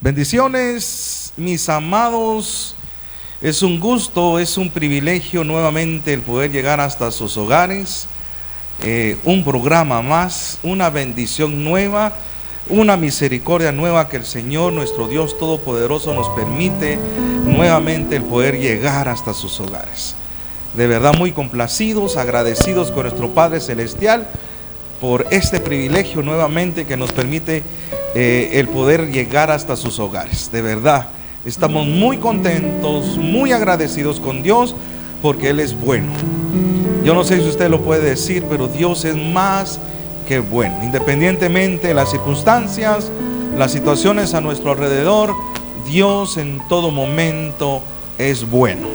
Bendiciones, mis amados. Es un gusto, es un privilegio nuevamente el poder llegar hasta sus hogares. Un programa más, una bendición nueva, una misericordia nueva que el Señor, nuestro Dios Todopoderoso, nos permite nuevamente el poder llegar hasta sus hogares. De verdad muy complacidos, agradecidos con nuestro Padre Celestial por este privilegio nuevamente que nos permite el poder llegar hasta sus hogares. De verdad, estamos muy contentos, muy agradecidos con Dios porque Él es bueno. Yo no sé si usted lo puede decir, pero Dios es más que bueno. Independientemente de las circunstancias, las situaciones a nuestro alrededor, Dios en todo momento es bueno.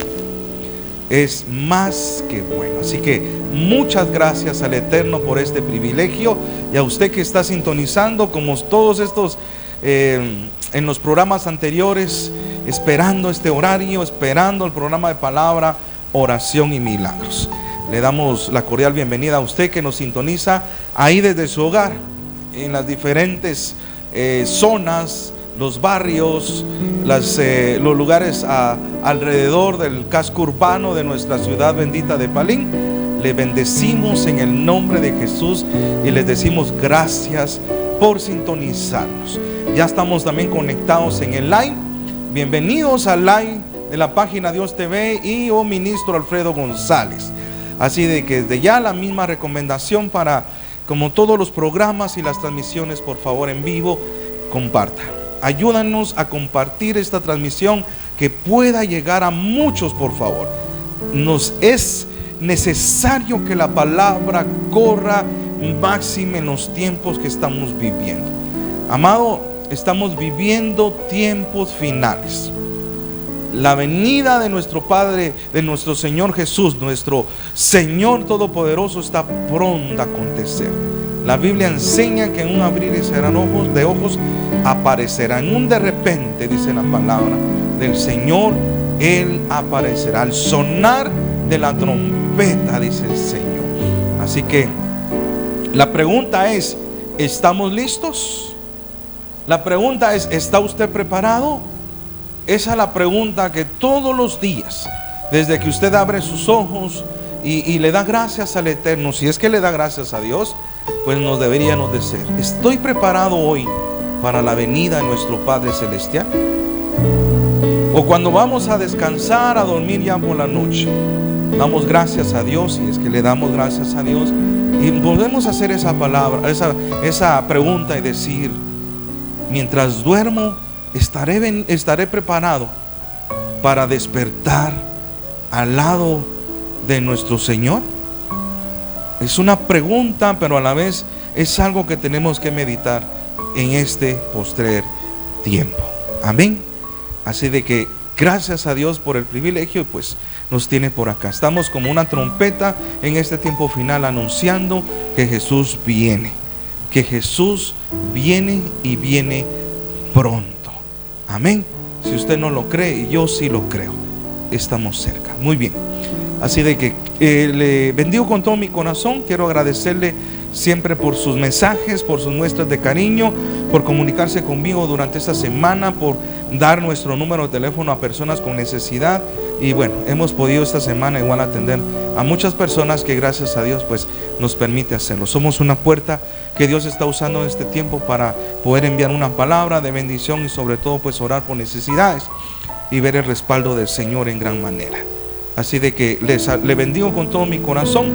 Es más que bueno. Así que muchas gracias al Eterno por este privilegio, y a usted que está sintonizando como todos estos en los programas anteriores, esperando este horario, esperando el programa de palabra, oración y milagros. Le damos la cordial bienvenida a usted que nos sintoniza ahí desde su hogar, en las diferentes zonas, los barrios, los lugares alrededor del casco urbano de nuestra ciudad bendita de Palín. Le bendecimos en el nombre de Jesús y les decimos gracias por sintonizarnos. Ya estamos también conectados en el live. Bienvenidos al live de la página Dios TV y ministro Alfredo González. Así de que desde ya la misma recomendación para, como todos los programas y las transmisiones, por favor en vivo, comparta. Ayúdanos a compartir esta transmisión, que pueda llegar a muchos, por favor. Nos es necesario que la palabra corra máxime en los tiempos que estamos viviendo. Amado, estamos viviendo tiempos finales. La venida de nuestro Padre, de nuestro Señor Jesús, nuestro Señor Todopoderoso, está pronta a acontecer. La Biblia enseña que en un abrir y cerrar de ojos aparecerá. En un de repente, dice la palabra del Señor, Él aparecerá. Al sonar de la trompeta, dice el Señor. Así que la pregunta es, ¿estamos listos? La pregunta es, ¿está usted preparado? Esa es la pregunta que todos los días, desde que usted abre sus ojos y le da gracias al Eterno, si es que le da gracias a Dios, pues nos deberíamos de ser. ¿Estoy preparado hoy para la venida de nuestro Padre Celestial? O cuando vamos a descansar, a dormir ya por la noche, damos gracias a Dios, si es que le damos gracias a Dios, y podemos hacer esa palabra, esa pregunta y decir, mientras duermo, estaré preparado para despertar al lado de nuestro Señor. Es una pregunta, pero a la vez es algo que tenemos que meditar en este postrer tiempo. Amén. Así de que gracias a Dios por el privilegio, y pues nos tiene por acá. Estamos como una trompeta en este tiempo final anunciando que Jesús viene. Que Jesús viene y viene pronto. Amén. Si usted no lo cree, yo sí lo creo. Estamos cerca. Muy bien. Así de que le bendigo con todo mi corazón. Quiero agradecerle siempre por sus mensajes, por sus muestras de cariño, por comunicarse conmigo durante esta semana, por dar nuestro número de teléfono a personas con necesidad. Y bueno, hemos podido esta semana igual atender a muchas personas que gracias a Dios pues nos permite hacerlo. Somos una puerta que Dios está usando en este tiempo para poder enviar una palabra de bendición y sobre todo pues orar por necesidades y ver el respaldo del Señor en gran manera. Así de que le bendigo con todo mi corazón,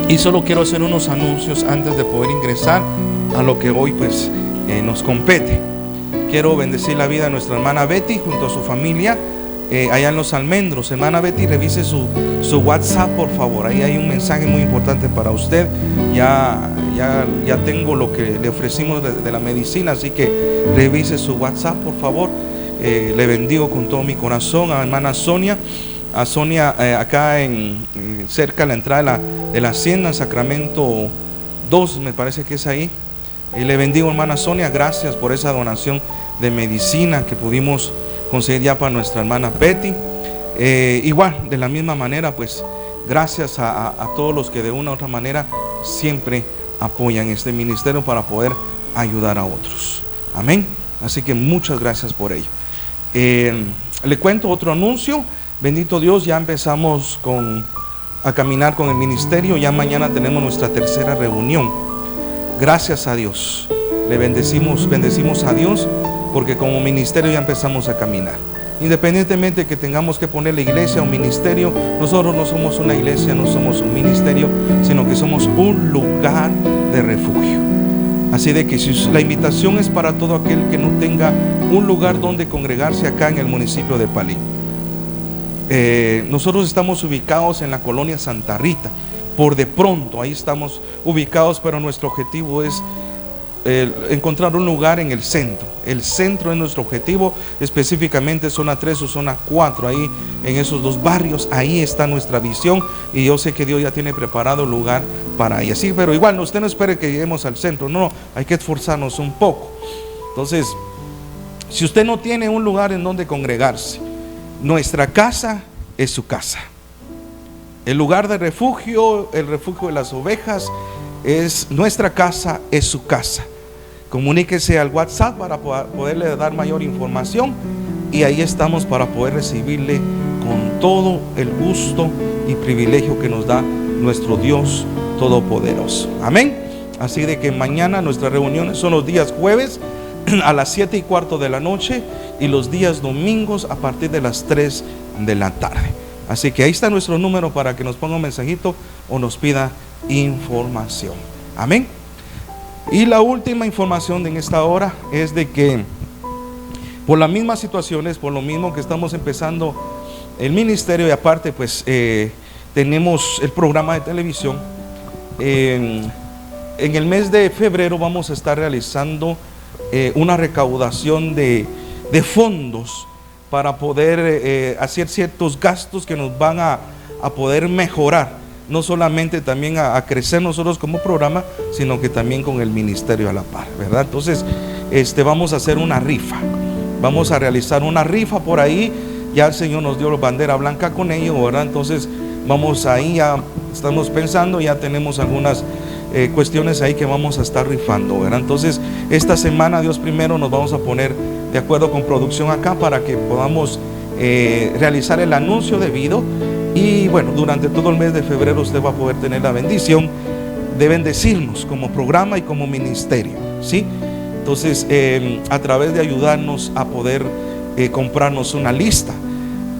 y solo quiero hacer unos anuncios antes de poder ingresar a lo que hoy pues nos compete. Quiero bendecir la vida de nuestra hermana Betty junto a su familia allá en Los Almendros. Hermana Betty, revise su WhatsApp, por favor. Ahí hay un mensaje muy importante para usted. Ya tengo lo que le ofrecimos de la medicina, así que revise su WhatsApp, por favor. Le bendigo con todo mi corazón a hermana Sonia. A Sonia acá cerca de la entrada de la hacienda, en Sacramento 2, me parece que es ahí. Y le bendigo, hermana Sonia, gracias por esa donación de medicina que pudimos conseguir ya para nuestra hermana Betty. Igual, de la misma manera, pues gracias a todos los que de una u otra manera siempre apoyan este ministerio para poder ayudar a otros. Amén. Así que muchas gracias por ello. Le cuento otro anuncio. Bendito Dios, ya empezamos a caminar con el ministerio. Ya mañana tenemos nuestra tercera reunión. Gracias a Dios. Le bendecimos a Dios, porque como ministerio ya empezamos a caminar. Independientemente que tengamos que poner la iglesia o un ministerio, nosotros no somos una iglesia, no somos un ministerio, sino que somos un lugar de refugio. Así de que la invitación es para todo aquel que no tenga un lugar donde congregarse acá en el municipio de Palín. Nosotros estamos ubicados en la colonia Santa Rita. Por de pronto ahí estamos ubicados, pero nuestro objetivo es encontrar un lugar en el centro. El centro es nuestro objetivo, específicamente zona 3 o zona 4, ahí en esos dos barrios. Ahí está nuestra visión, y yo sé que Dios ya tiene preparado el lugar para ella. Sí, pero igual usted no espere que lleguemos al centro, no, hay que esforzarnos un poco. Entonces, si usted no tiene un lugar en donde congregarse, nuestra casa es su casa. El lugar de refugio, el refugio de las ovejas, es nuestra casa, es su casa. Comuníquese al WhatsApp para poderle dar mayor información, y ahí estamos para poder recibirle con todo el gusto y privilegio que nos da nuestro Dios Todopoderoso. Amén. Así de que mañana nuestras reuniones son los días jueves a las 7:15 de la noche, y los días domingos a partir de las 3 de la tarde. Así que ahí está nuestro número para que nos ponga un mensajito o nos pida información. Amén. Y la última información de en esta hora es de que por las mismas situaciones, por lo mismo que estamos empezando el ministerio, y aparte pues tenemos el programa de televisión, en el mes de febrero vamos a estar realizando una recaudación de fondos para poder hacer ciertos gastos que nos van a poder mejorar, no solamente también a crecer nosotros como programa, sino que también con el ministerio a la par, ¿verdad? Entonces vamos a hacer una rifa, vamos a realizar una rifa por ahí. Ya el Señor nos dio la bandera blanca con ello, ¿verdad? Entonces vamos ahí, ya estamos pensando, ya tenemos algunas cuestiones ahí que vamos a estar rifando, ¿verdad? Entonces esta semana, Dios primero, nos vamos a poner de acuerdo con producción acá para que podamos realizar el anuncio debido. Y bueno, durante todo el mes de febrero usted va a poder tener la bendición de bendecirnos como programa y como ministerio, ¿sí? Entonces a través de ayudarnos a poder comprarnos una lista,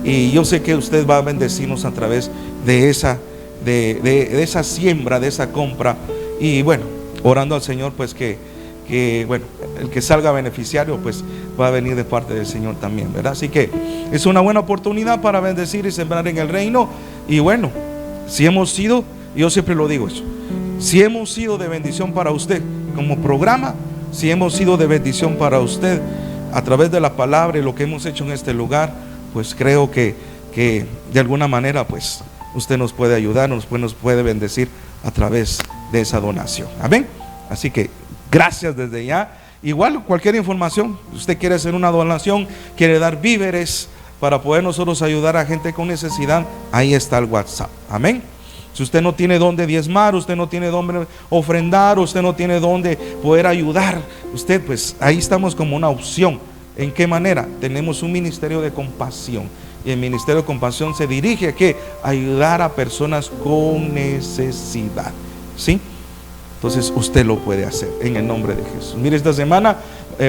y yo sé que usted va a bendecirnos a través de esa siembra, de esa compra. Y bueno, orando al Señor pues que bueno, el que salga beneficiario pues va a venir de parte del Señor también, ¿verdad? Así que es una buena oportunidad para bendecir y sembrar en el reino. Y bueno, si hemos sido, yo siempre lo digo eso, si hemos sido de bendición para usted como programa, si hemos sido de bendición para usted a través de la palabra y lo que hemos hecho en este lugar, pues creo que de alguna manera pues usted nos puede ayudar, nos puede bendecir a través de esa donación. Amén. Así que gracias desde ya. Igual cualquier información, si usted quiere hacer una donación, quiere dar víveres para poder nosotros ayudar a gente con necesidad, ahí está el WhatsApp. Amén. Si usted no tiene dónde diezmar, usted no tiene dónde ofrendar, usted no tiene dónde poder ayudar, usted pues ahí estamos como una opción. ¿En qué manera? Tenemos un ministerio de compasión, y el ministerio de compasión se dirige a ¿qué? Ayudar a personas con necesidad, ¿sí? Entonces usted lo puede hacer en el nombre de Jesús. Mire, esta semana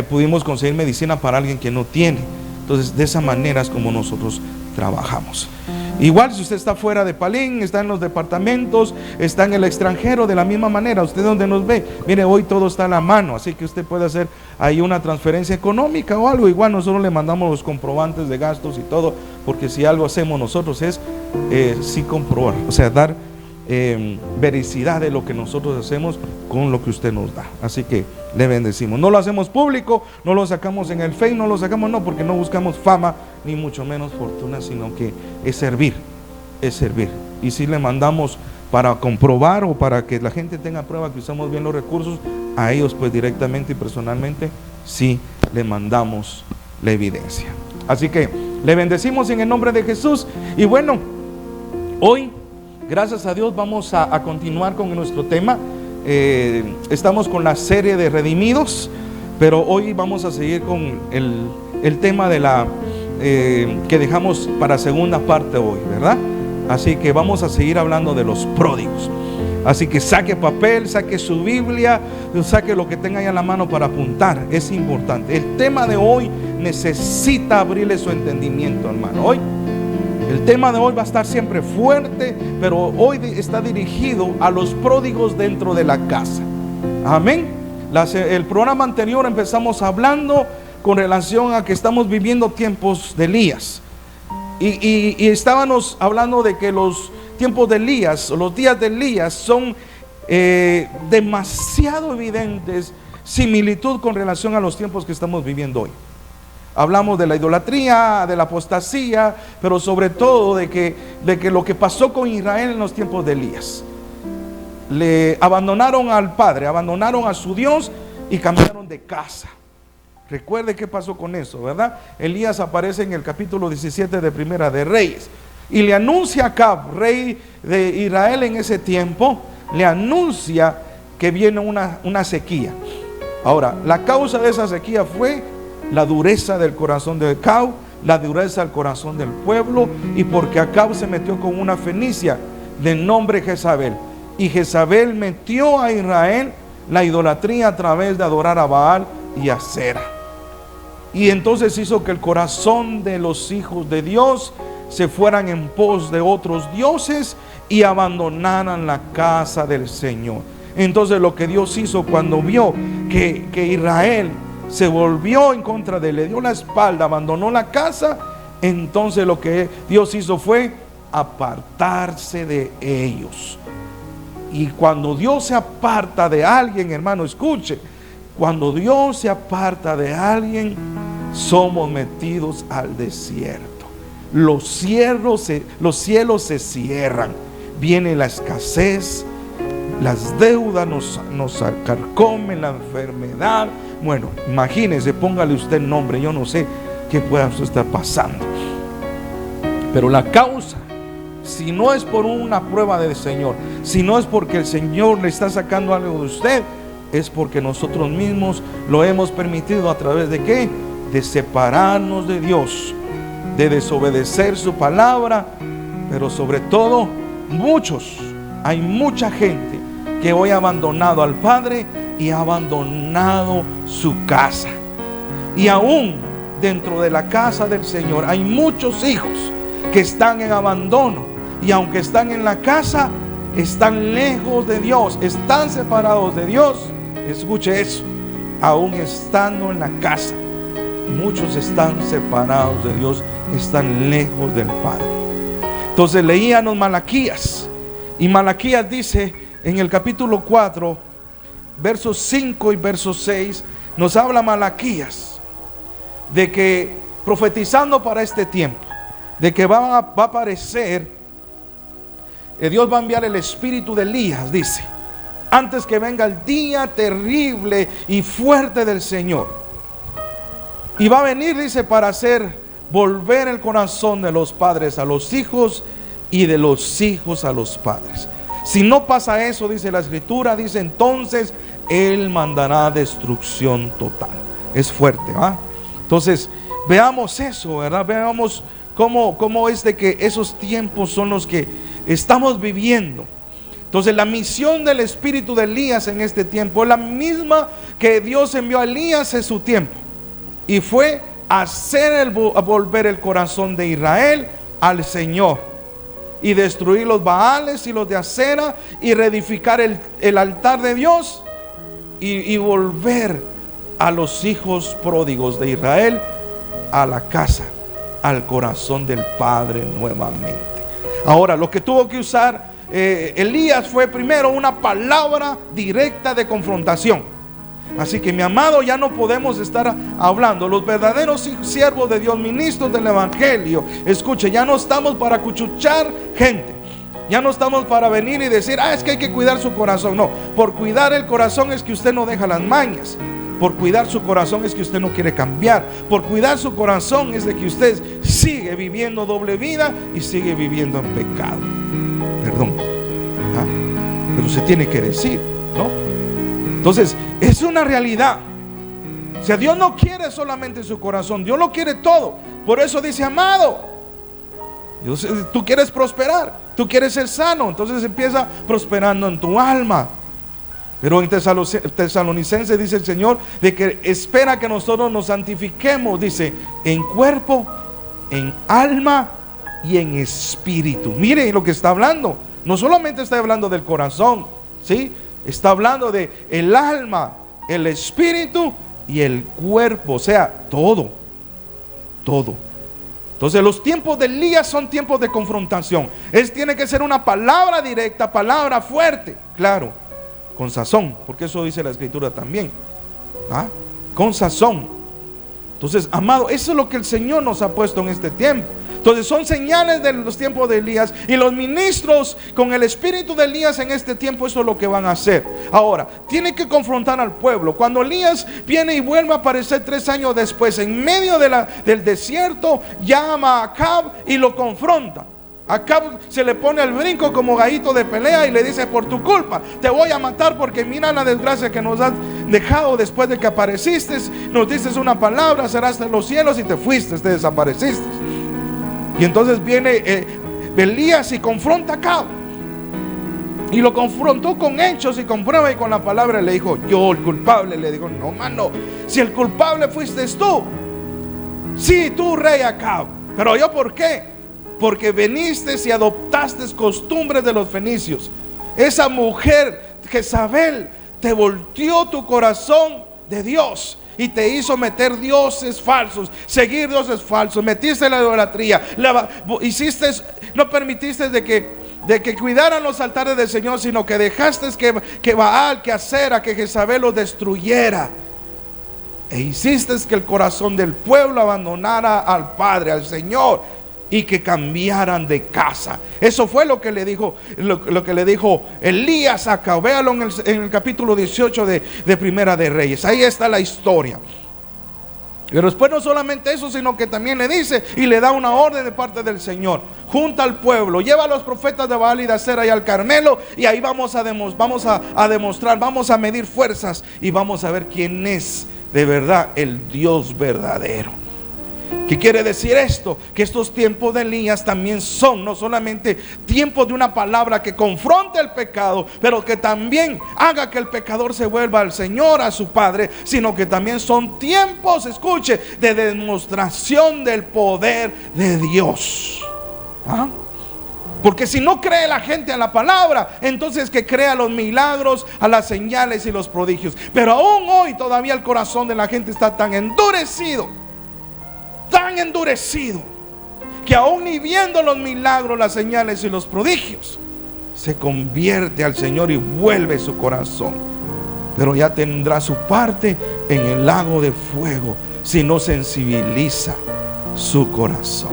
pudimos conseguir medicina para alguien que no tiene. Entonces de esa manera es como nosotros trabajamos. Igual si usted está fuera de Palín, está en los departamentos, está en el extranjero, de la misma manera, usted donde nos ve, mire, hoy todo está a la mano, así que usted puede hacer ahí una transferencia económica o algo. Igual nosotros le mandamos los comprobantes de gastos y todo, porque si algo hacemos nosotros es sí comprobar, o sea, dar vericidad de lo que nosotros hacemos con lo que usted nos da. Así que le bendecimos. No lo hacemos público, no lo sacamos en el Face, no lo sacamos, no, porque no buscamos fama ni mucho menos fortuna, sino que es servir, es servir. Y si le mandamos para comprobar o para que la gente tenga prueba que usamos bien los recursos, a ellos pues directamente y personalmente sí le mandamos la evidencia. Así que le bendecimos en el nombre de Jesús. Y bueno, hoy gracias a Dios vamos a continuar con nuestro tema. Estamos con la serie de Redimidos, Pero hoy vamos a seguir con el tema de que dejamos para segunda parte hoy, ¿verdad? Así que vamos a seguir hablando de los pródigos. Así que saque papel, saque su Biblia, saque lo que tenga ahí a la mano para apuntar. Es importante. El tema de hoy necesita abrirle su entendimiento, hermano. Hoy, el tema de hoy va a estar siempre fuerte, pero hoy está dirigido a los pródigos dentro de la casa. Amén. El programa anterior empezamos hablando con relación a que estamos viviendo tiempos de Elías. Y estábamos hablando de que los tiempos de Elías, los días de Elías son demasiado evidentes, similitud con relación a los tiempos que estamos viviendo hoy. Hablamos de la idolatría, de la apostasía, pero sobre todo de que lo que pasó con Israel en los tiempos de Elías. Le abandonaron al Padre, abandonaron a su Dios y cambiaron de casa. Recuerde qué pasó con eso, ¿verdad? Elías aparece en el capítulo 17 de Primera de Reyes y le anuncia a Acab, rey de Israel en ese tiempo, le anuncia que viene una sequía. Ahora, la causa de esa sequía fue la dureza del corazón de Acab, la dureza del corazón del pueblo, y porque Acab se metió con una fenicia de nombre Jezabel, y Jezabel metió a Israel la idolatría a través de adorar a Baal y a Acera. Y entonces hizo que el corazón de los hijos de Dios se fueran en pos de otros dioses y abandonaran la casa del Señor. Entonces lo que Dios hizo cuando vio que Israel se volvió en contra de él, le dio la espalda, abandonó la casa, entonces lo que Dios hizo fue apartarse de ellos. Y cuando Dios se aparta de alguien, hermano, escuche, cuando Dios se aparta de alguien, somos metidos al desierto. Los cielos se cierran. Viene la escasez, las deudas nos carcomen, la enfermedad. Bueno, imagínese, póngale usted nombre, yo no sé qué pueda estar pasando. Pero la causa, si no es por una prueba del Señor, si no es porque el Señor le está sacando algo de usted, es porque nosotros mismos lo hemos permitido. ¿A través de qué? De separarnos de Dios, de desobedecer su palabra. Pero sobre todo, hay mucha gente que hoy ha abandonado al Padre y ha abandonado su casa. Y aún dentro de la casa del Señor hay muchos hijos que están en abandono, y aunque están en la casa, están lejos de Dios, están separados de Dios. Escuche eso, aún estando en la casa, muchos están separados de Dios, están lejos del Padre. Entonces leíamos Malaquías, y Malaquías dice en el capítulo 4, versos 5 y versos 6, nos habla Malaquías de que, profetizando para este tiempo, de que va a aparecer, Dios va a enviar el espíritu de Elías, dice, antes que venga el día terrible y fuerte del Señor. Y va a venir, dice, para hacer volver el corazón de los padres a los hijos y de los hijos a los padres. Si no pasa eso, dice la Escritura, dice, entonces Él mandará destrucción total. Es fuerte, ¿va? Entonces, veamos eso, ¿verdad? Veamos cómo es de que esos tiempos son los que estamos viviendo. Entonces la misión del espíritu de Elías en este tiempo es la misma que Dios envió a Elías en su tiempo, y fue hacer volver el corazón de Israel al Señor, y destruir los Baales y los de Acera, y reedificar el altar de Dios, y volver a los hijos pródigos de Israel a la casa, al corazón del Padre nuevamente. Ahora, lo que tuvo que usar Elías fue primero una palabra directa de confrontación. Así que, mi amado, ya no podemos estar hablando. Los verdaderos siervos de Dios, ministros del Evangelio, escuche, ya no estamos para cuchuchar gente. Ya no estamos para venir y decir, es que hay que cuidar su corazón. No, por cuidar el corazón es que usted no deja las mañas. Por cuidar su corazón es que usted no quiere cambiar. Por cuidar su corazón es de que usted sigue viviendo doble vida y sigue viviendo en pecado. Perdón. Pero se tiene que decir, ¿no? Entonces, es una realidad. O sea, Dios no quiere solamente su corazón, Dios lo quiere todo. Por eso dice, amado, tú quieres prosperar, tú quieres ser sano, entonces empieza prosperando en tu alma. Pero en Tesalonicenses dice el Señor de que espera que nosotros nos santifiquemos, dice, en cuerpo, en alma y en espíritu. Mire lo que está hablando. No solamente está hablando del corazón, ¿sí? Está hablando de el alma, el espíritu y el cuerpo. O sea, todo. Entonces los tiempos de Elías son tiempos de confrontación. Tiene que ser una palabra directa, palabra fuerte, claro, con sazón, porque eso dice la escritura también, con sazón. Entonces, amado, eso es lo que el Señor nos ha puesto en este tiempo. Entonces son señales de los tiempos de Elías, y los ministros con el espíritu de Elías en este tiempo, eso es lo que van a hacer. Ahora, tiene que confrontar al pueblo. Cuando Elías viene y vuelve a aparecer 3 años después, en medio del desierto, llama a Acab y lo confronta. Acab se le pone al brinco como gallito de pelea y le dice: por tu culpa te voy a matar, porque mira la desgracia que nos has dejado después de que apareciste. Nos diste una palabra, cerraste los cielos y te fuiste, te desapareciste. Y entonces viene Elías y confronta a Acab, y lo confrontó con hechos y con pruebas y con la palabra. Le dijo: yo el culpable. Le digo: no, mano, si el culpable fuiste tú. Sí, tú, rey Acab. Pero yo, ¿por qué? Porque viniste y adoptaste costumbres de los fenicios. Esa mujer Jezabel te volteó tu corazón de Dios y te hizo meter dioses falsos, seguir dioses falsos, metiste la idolatría, no permitiste de que cuidaran los altares del Señor, sino que dejaste que Baal, que Acera, que Jezabel los destruyera. E hiciste que el corazón del pueblo abandonara al Padre, al Señor, y que cambiaran de casa. Eso fue lo que le dijo, lo que le dijo Elías a Acab. Véalo en el capítulo 18 de Primera de Reyes. Ahí está la historia. Pero después no solamente eso, sino que también le dice y le da una orden de parte del Señor: junta al pueblo, lleva a los profetas de Baal y de Acera y al Carmelo, y ahí vamos a demostrar, vamos a medir fuerzas y vamos a ver quién es de verdad el Dios verdadero. ¿Qué quiere decir esto? Que estos tiempos de Elías también son no solamente tiempos de una palabra que confronte el pecado, pero que también haga que el pecador se vuelva al Señor, a su Padre, sino que también son tiempos, escuche, de demostración del poder de Dios. Porque si no cree la gente a la palabra, entonces que crea los milagros, a las señales y los prodigios. Pero aún hoy todavía el corazón de la gente está tan endurecido, que aún ni viendo los milagros, las señales y los prodigios, se convierte al Señor y vuelve su corazón. Pero ya tendrá su parte en el lago de fuego si no sensibiliza su corazón.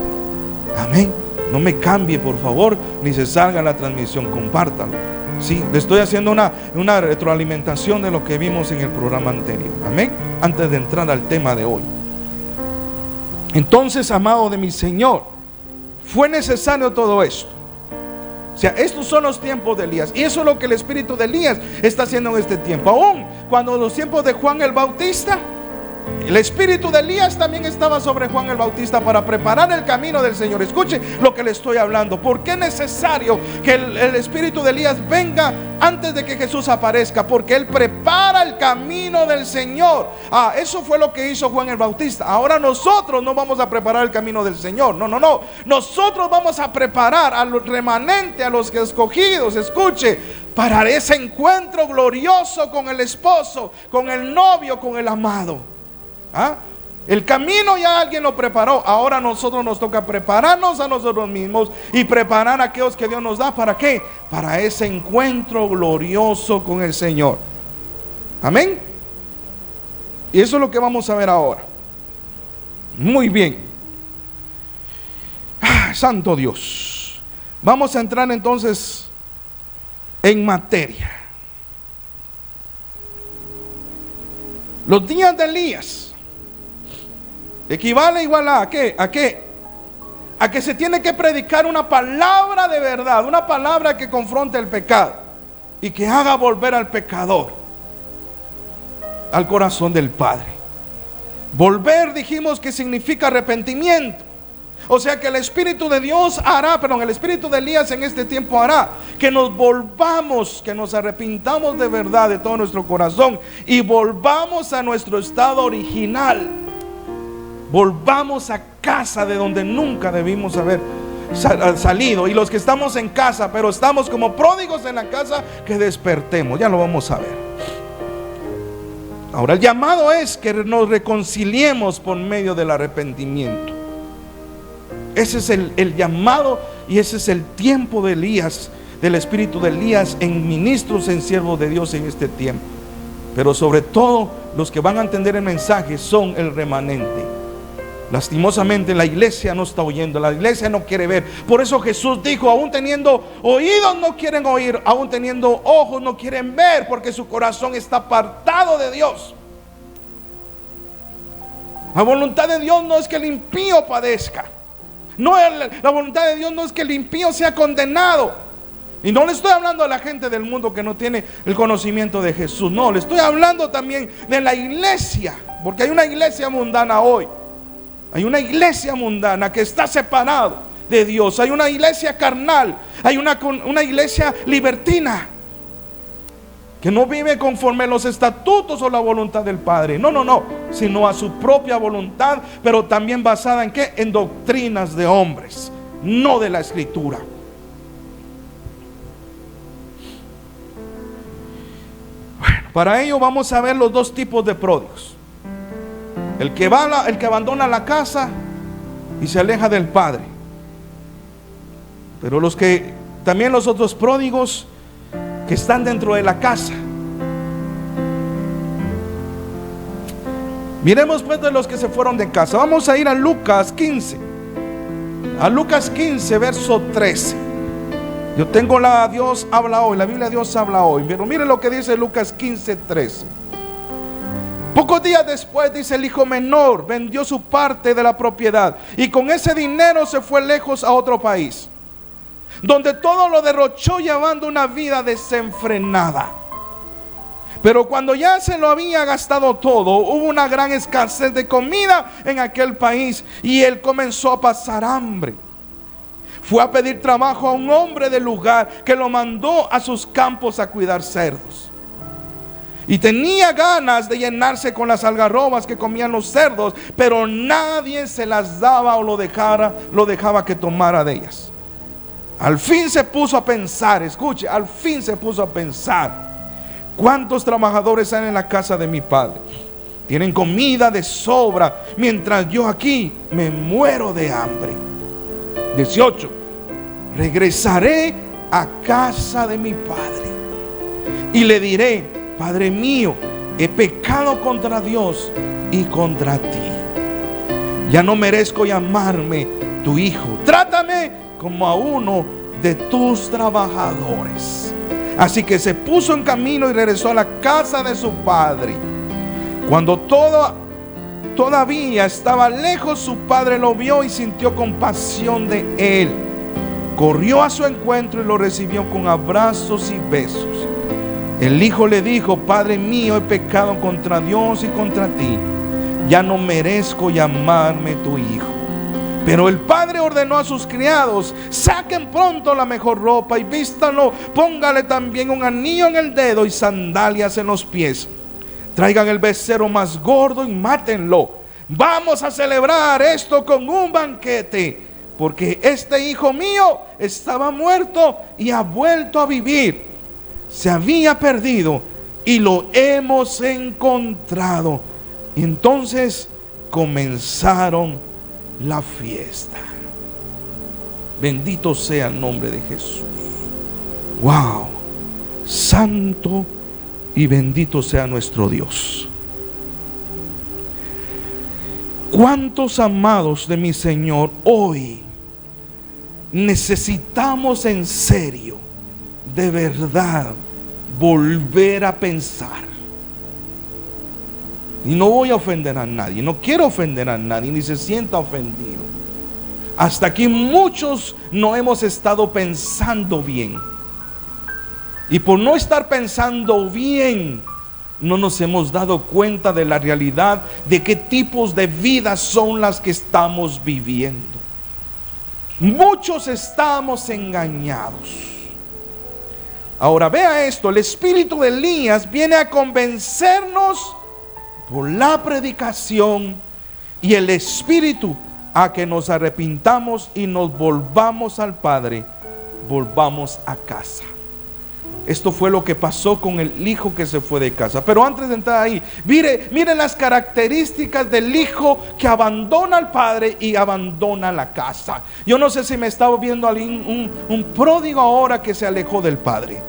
Amén. No me cambie, por favor, ni se salga la transmisión, compártalo. Sí, le estoy haciendo una retroalimentación de lo que vimos en el programa anterior. Amén. Antes de entrar al tema de hoy. Entonces, amado de mi Señor, fue necesario todo esto. O sea, estos son los tiempos de Elías, y eso es lo que el espíritu de Elías está haciendo en este tiempo. Aún cuando los tiempos de Juan el Bautista, el espíritu de Elías también estaba sobre Juan el Bautista para preparar el camino del Señor. Escuche lo que le estoy hablando. ¿Por qué es necesario que el espíritu de Elías venga antes de que Jesús aparezca? Porque él prepara el camino del Señor. Eso fue lo que hizo Juan el Bautista. Ahora nosotros no vamos a preparar el camino del Señor. No. Nosotros vamos a preparar al remanente, a los escogidos, escuche, para ese encuentro glorioso con el esposo, con el novio, con el amado. El camino ya alguien lo preparó. Ahora a nosotros nos toca prepararnos a nosotros mismos y preparar a aquellos que Dios nos da. ¿Para qué? Para ese encuentro glorioso con el Señor. Amén. Y eso es lo que vamos a ver ahora. Muy bien. Santo Dios. Vamos a entrar entonces en materia. Los días de Elías equivale igual a qué? ¿A qué? A que se tiene que predicar una palabra de verdad, una palabra que confronte el pecado y y que haga volver al pecador al corazón del Padre. Volver, dijimos que significa arrepentimiento. O sea que el Espíritu de Dios hará, el Espíritu de Elías en este tiempo hará que nos volvamos, que nos arrepintamos de verdad de todo nuestro corazón y volvamos a nuestro estado original. Volvamos a casa de donde nunca debimos haber salido. Y los que estamos en casa, pero estamos como pródigos en la casa, que despertemos. Ya lo vamos a ver. Ahora el llamado es que nos reconciliemos por medio del arrepentimiento. Ese es el llamado y ese es el tiempo de Elías, del espíritu de Elías en ministros, en siervos de Dios en este tiempo. Pero sobre todo los que van a entender el mensaje son el remanente. Lastimosamente la iglesia no está oyendo, la iglesia no quiere ver. Por eso Jesús dijo, aún teniendo oídos no quieren oír, aún teniendo ojos no quieren ver, porque su corazón está apartado de Dios. La voluntad de Dios no es que el impío padezca. No, la voluntad de Dios no es que el impío sea condenado. Y no le estoy hablando a la gente del mundo que no tiene el conocimiento de Jesús. No, le estoy hablando también de la iglesia, porque hay una iglesia mundana hoy. Hay una iglesia mundana que está separada de Dios. Hay una iglesia carnal. Hay una iglesia libertina que no vive conforme a los estatutos o la voluntad del Padre. No, sino a su propia voluntad, pero también basada en ¿qué? En doctrinas de hombres, no de la Escritura. Bueno, para ello vamos a ver los dos tipos de pródigos. El que abandona la casa y se aleja del Padre. Pero también los otros pródigos que están dentro de la casa. Miremos pues de los que se fueron de casa. Vamos a ir a Lucas 15. A Lucas 15, verso 13. Yo tengo la Dios habla hoy, la Biblia Dios habla hoy. Pero mire lo que dice Lucas 15, 13. Pocos días después, dice, el hijo menor vendió su parte de la propiedad y con ese dinero se fue lejos a otro país, donde todo lo derrochó llevando una vida desenfrenada. Pero cuando ya se lo había gastado todo, hubo una gran escasez de comida en aquel país y él comenzó a pasar hambre. Fue a pedir trabajo a un hombre del lugar que lo mandó a sus campos a cuidar cerdos. Y tenía ganas de llenarse con las algarrobas que comían los cerdos, pero nadie se las daba o lo dejaba que tomara de ellas. Al fin se puso a pensar, escuche, al fin se puso a pensar: ¿cuántos trabajadores hay en la casa de mi padre? Tienen comida de sobra, mientras yo aquí me muero de hambre. 18. Regresaré a casa de mi padre y le diré: Padre mío, he pecado contra Dios y contra ti. Ya no merezco llamarme tu hijo. Trátame como a uno de tus trabajadores. Así que se puso en camino y regresó a la casa de su padre. Cuando todavía estaba lejos, su padre lo vio y sintió compasión de él. Corrió a su encuentro y lo recibió con abrazos y besos. El hijo le dijo: Padre mío, he pecado contra Dios y contra ti. Ya no merezco llamarme tu hijo. Pero el padre ordenó a sus criados: saquen pronto la mejor ropa y vístanlo, póngale también un anillo en el dedo y sandalias en los pies. Traigan el becerro más gordo y mátenlo. Vamos a celebrar esto con un banquete, porque este hijo mío estaba muerto y ha vuelto a vivir. Se había perdido y lo hemos encontrado. Y entonces comenzaron la fiesta. Bendito sea el nombre de Jesús. Wow, santo y bendito sea nuestro Dios. ¿Cuántos amados de mi Señor hoy necesitamos en serio, de verdad, volver a pensar? Y no voy a ofender a nadie, no quiero ofender a nadie, ni se sienta ofendido. Hasta aquí muchos no hemos estado pensando bien. Y por no estar pensando bien, no nos hemos dado cuenta de la realidad de qué tipos de vidas son las que estamos viviendo. Muchos estamos engañados. Ahora vea esto, el espíritu de Elías viene a convencernos por la predicación y el espíritu a que nos arrepintamos y nos volvamos al Padre, volvamos a casa. Esto fue lo que pasó con el hijo que se fue de casa. Pero antes de entrar ahí, mire las características del hijo que abandona al padre y abandona la casa. Yo no sé si me estaba viendo alguien, un pródigo ahora que se alejó del padre.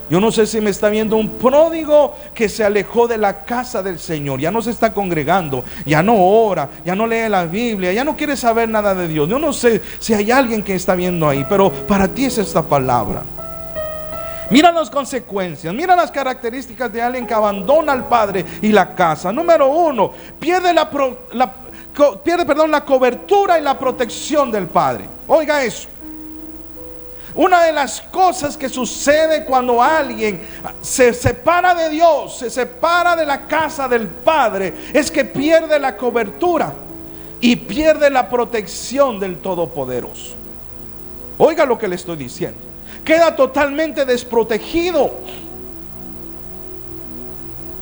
Yo no sé si me está viendo un pródigo que se alejó de la casa del Señor. Ya no se está congregando, ya no ora, ya no lee la Biblia, ya no quiere saber nada de Dios. Yo no sé si hay alguien que está viendo ahí, pero para ti es esta palabra. Mira las consecuencias, mira las características de alguien que abandona al padre y la casa. Número 1, pierde la cobertura y la protección del padre. Oiga eso. Una de las cosas que sucede cuando alguien se separa de Dios, se separa de la casa del Padre, es que pierde la cobertura y pierde la protección del Todopoderoso. Oiga lo que le estoy diciendo. Queda totalmente desprotegido.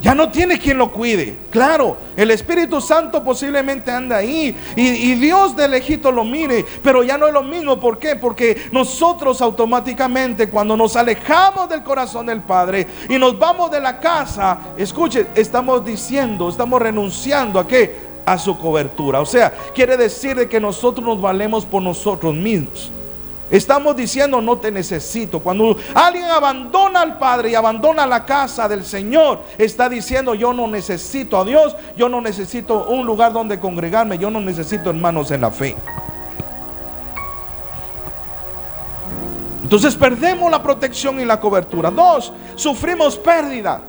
Ya no tiene quien lo cuide. Claro, el Espíritu Santo posiblemente anda ahí y Dios de lejito lo mire, pero ya no es lo mismo. ¿Por qué? Porque nosotros automáticamente, cuando nos alejamos del corazón del Padre y nos vamos de la casa, escuche, estamos renunciando ¿a qué? A su cobertura. O sea, quiere decir de que nosotros nos valemos por nosotros mismos. Estamos diciendo: no te necesito. Cuando alguien abandona al Padre y abandona la casa del Señor, está diciendo: yo no necesito a Dios, yo no necesito un lugar donde congregarme, yo no necesito hermanos en la fe. Entonces perdemos la protección y la cobertura. 2, sufrimos pérdida.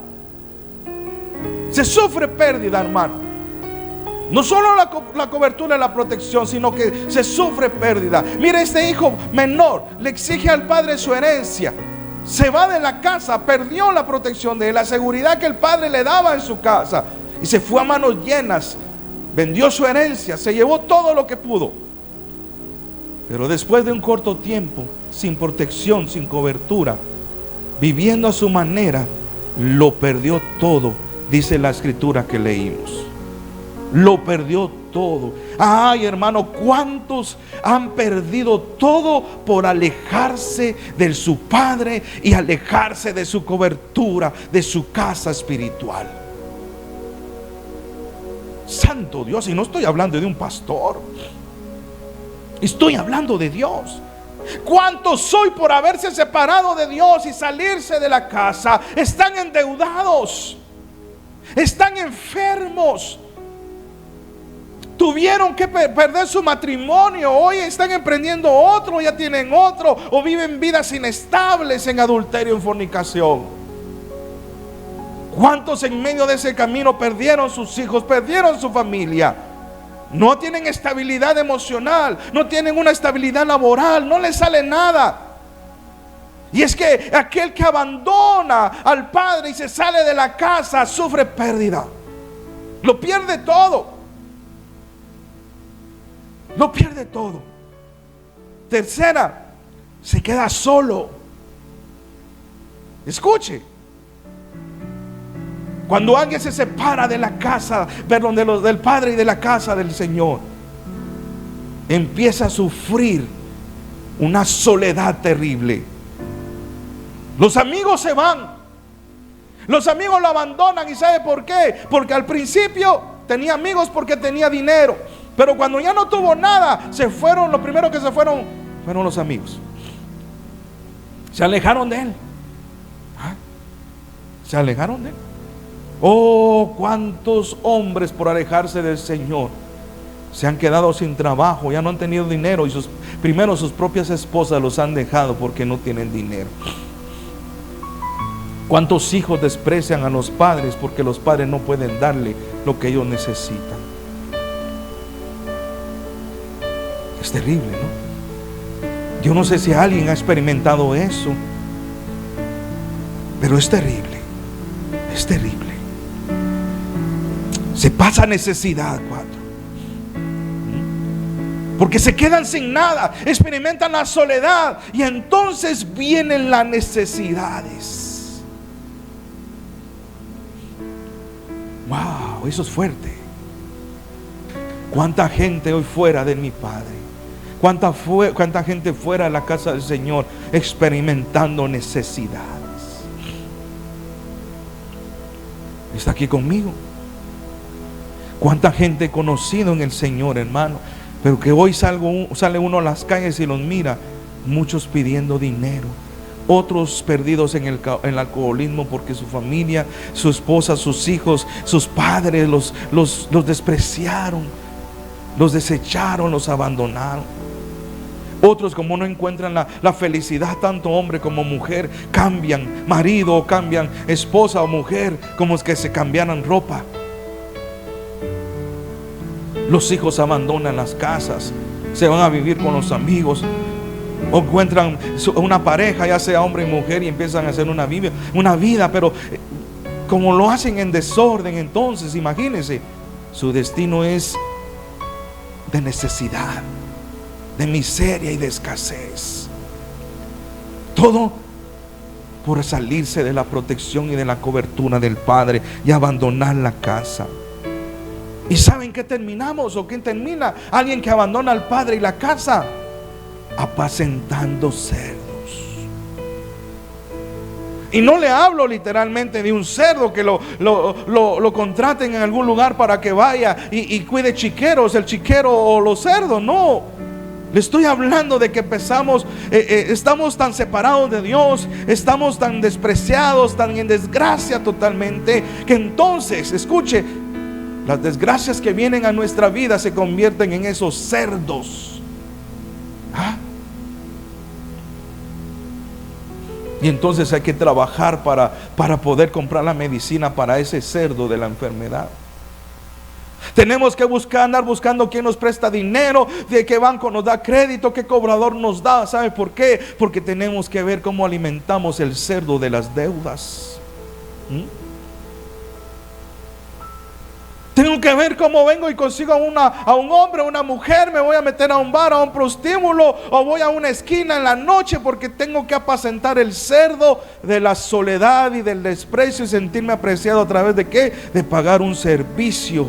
Se sufre pérdida, hermano. No solo la cobertura y la protección, sino que se sufre pérdida. Mire, este hijo menor le exige al padre su herencia. Se va de la casa, perdió la protección de él, la seguridad que el padre le daba en su casa, y se fue a manos llenas. Vendió su herencia, se llevó todo lo que pudo. Pero después de un corto tiempo, sin protección, sin cobertura, viviendo a su manera, lo perdió todo, dice la escritura que leímos. Lo perdió todo. Ay, hermano, ¿cuántos han perdido todo por alejarse de su padre y alejarse de su cobertura, de su casa espiritual? Santo Dios, y no estoy hablando de un pastor, estoy hablando de Dios. ¿Cuántos hoy, por haberse separado de Dios y salirse de la casa, están endeudados, están enfermos? Tuvieron que perder su matrimonio, hoy están emprendiendo otro, ya tienen otro, o viven vidas inestables en adulterio, en fornicación. ¿Cuántos en medio de ese camino perdieron sus hijos, perdieron su familia? No tienen estabilidad emocional, no tienen una estabilidad laboral, no les sale nada. Y es que aquel que abandona al padre y se sale de la casa sufre pérdida, lo pierde todo. Lo pierde todo. Tercera, se queda solo. Escuche. Cuando alguien se separa de la casa, perdón, del Padre y de la casa del Señor, empieza a sufrir una soledad terrible. Los amigos se van. Los amigos lo abandonan. ¿Y sabe por qué? Porque al principio tenía amigos porque tenía dinero. Pero cuando ya no tuvo nada, se fueron, lo primero que se fueron los amigos. Se alejaron de él. Se alejaron de él. Oh, cuántos hombres por alejarse del Señor se han quedado sin trabajo, ya no han tenido dinero, y sus propias esposas los han dejado porque no tienen dinero. Cuántos hijos desprecian a los padres porque los padres no pueden darle lo que ellos necesitan. Es terrible, ¿no? Yo no sé si alguien ha experimentado eso, pero es terrible, es terrible. Se pasa necesidad, 4. Porque se quedan sin nada, experimentan la soledad y entonces vienen las necesidades. Wow, eso es fuerte. ¿Cuánta gente hoy fuera de mi Padre? ¿Cuánta gente fuera de la casa del Señor experimentando necesidades? ¿Está aquí conmigo? ¿Cuánta gente he conocido en el Señor, hermano? Pero que hoy sale uno a las calles y los mira, muchos pidiendo dinero, otros perdidos en el alcoholismo porque su familia, su esposa, sus hijos, sus padres los despreciaron, los desecharon, los abandonaron. Otros, como no encuentran la felicidad, tanto hombre como mujer, cambian marido o cambian esposa o mujer, como es que se cambiaran ropa. Los hijos abandonan las casas, se van a vivir con los amigos, o encuentran una pareja, ya sea hombre y mujer, y empiezan a hacer una vida, pero como lo hacen en desorden, entonces imagínense, su destino es de necesidad, de miseria y de escasez. Todo por salirse de la protección y de la cobertura del Padre y abandonar la casa. ¿Y saben qué terminamos? ¿O qué termina? Alguien que abandona al Padre y la casa, apacentando cerdos. Y no le hablo literalmente de un cerdo que lo contraten en algún lugar para que vaya y cuide chiqueros, el chiquero o los cerdos. No, le estoy hablando de que estamos tan separados de Dios, estamos tan despreciados, tan en desgracia totalmente, que entonces, escuche, las desgracias que vienen a nuestra vida se convierten en esos cerdos. Y entonces hay que trabajar para poder comprar la medicina para ese cerdo de la enfermedad. Tenemos que andar buscando quién nos presta dinero, de qué banco nos da crédito, qué cobrador nos da. ¿Sabe por qué? Porque tenemos que ver cómo alimentamos el cerdo de las deudas. Tengo que ver cómo vengo y consigo a un hombre, a una mujer, me voy a meter a un bar, a un prostíbulo, o voy a una esquina en la noche porque tengo que apacentar el cerdo de la soledad y del desprecio y sentirme apreciado a través de ¿qué? De pagar un servicio.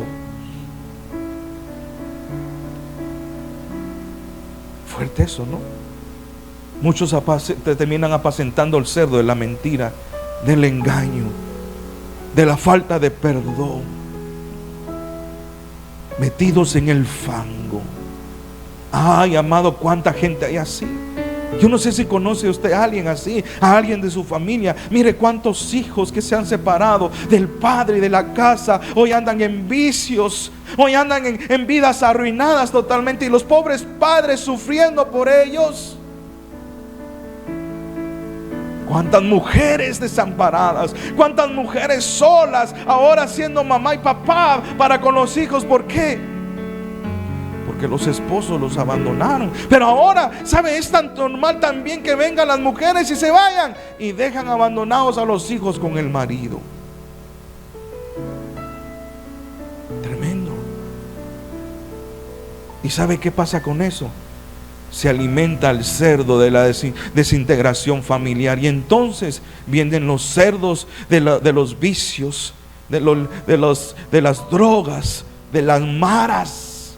Fuerte eso, ¿no? Muchos terminan apacentando el cerdo de la mentira, del engaño, de la falta de perdón, metidos en el fango. Ay, amado, cuánta gente hay así. Yo no sé si conoce usted a alguien así, a alguien de su familia. Mire cuántos hijos que se han separado del padre y de la casa, hoy andan en vicios, hoy andan en vidas arruinadas totalmente, y los pobres padres sufriendo por ellos. Cuántas mujeres desamparadas, cuántas mujeres solas, ahora siendo mamá y papá para con los hijos. ¿Por qué? Porque los esposos los abandonaron. Pero ahora, ¿sabe? Es tan normal también que vengan las mujeres y se vayan y dejan abandonados a los hijos con el marido. Tremendo. ¿Y sabe qué pasa con eso? Se alimenta el cerdo de la desintegración familiar, y entonces vienen los cerdos de los vicios, de las drogas, de las maras.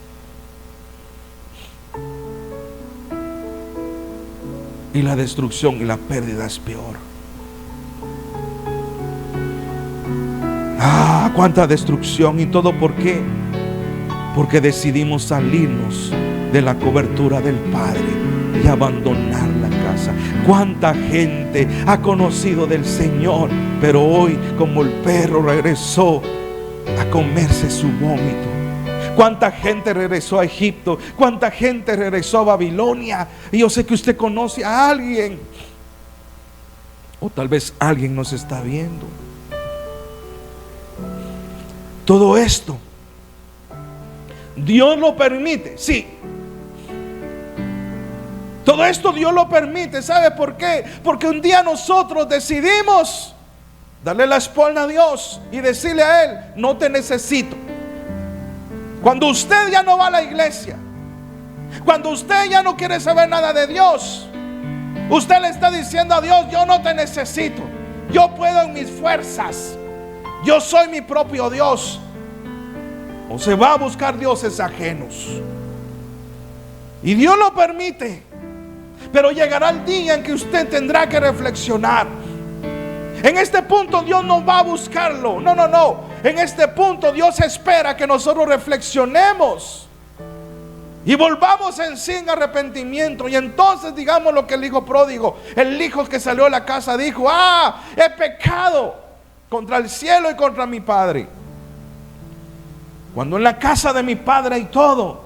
Y la destrucción y la pérdida es peor. Cuánta destrucción, y todo ¿por qué? Porque decidimos salirnos de la cobertura del Padre y abandonar la casa. Cuánta gente ha conocido del Señor, pero hoy como el perro regresó a comerse su vómito. Cuánta gente regresó a Egipto, cuánta gente regresó a Babilonia. Y yo sé que usted conoce a alguien, o tal vez alguien nos está viendo. Todo esto Dios lo permite, sí. Todo esto Dios lo permite. ¿Sabe por qué? Porque un día nosotros decidimos darle la espalda a Dios y decirle a Él: no te necesito, Cuando usted ya no va a la iglesia, cuando usted ya no quiere saber nada de Dios, usted le está diciendo a Dios: yo no te necesito, yo puedo en mis fuerzas, yo soy mi propio Dios. O se va a buscar dioses ajenos. Y Dios lo permite, pero llegará el día en que usted tendrá que reflexionar. En este punto Dios no va a buscarlo, no. En este punto Dios espera que nosotros reflexionemos y volvamos en sí en arrepentimiento. Y entonces digamos lo que el hijo pródigo, el hijo que salió de la casa, dijo: he pecado contra el cielo y contra mi padre. Cuando en la casa de mi padre hay todo,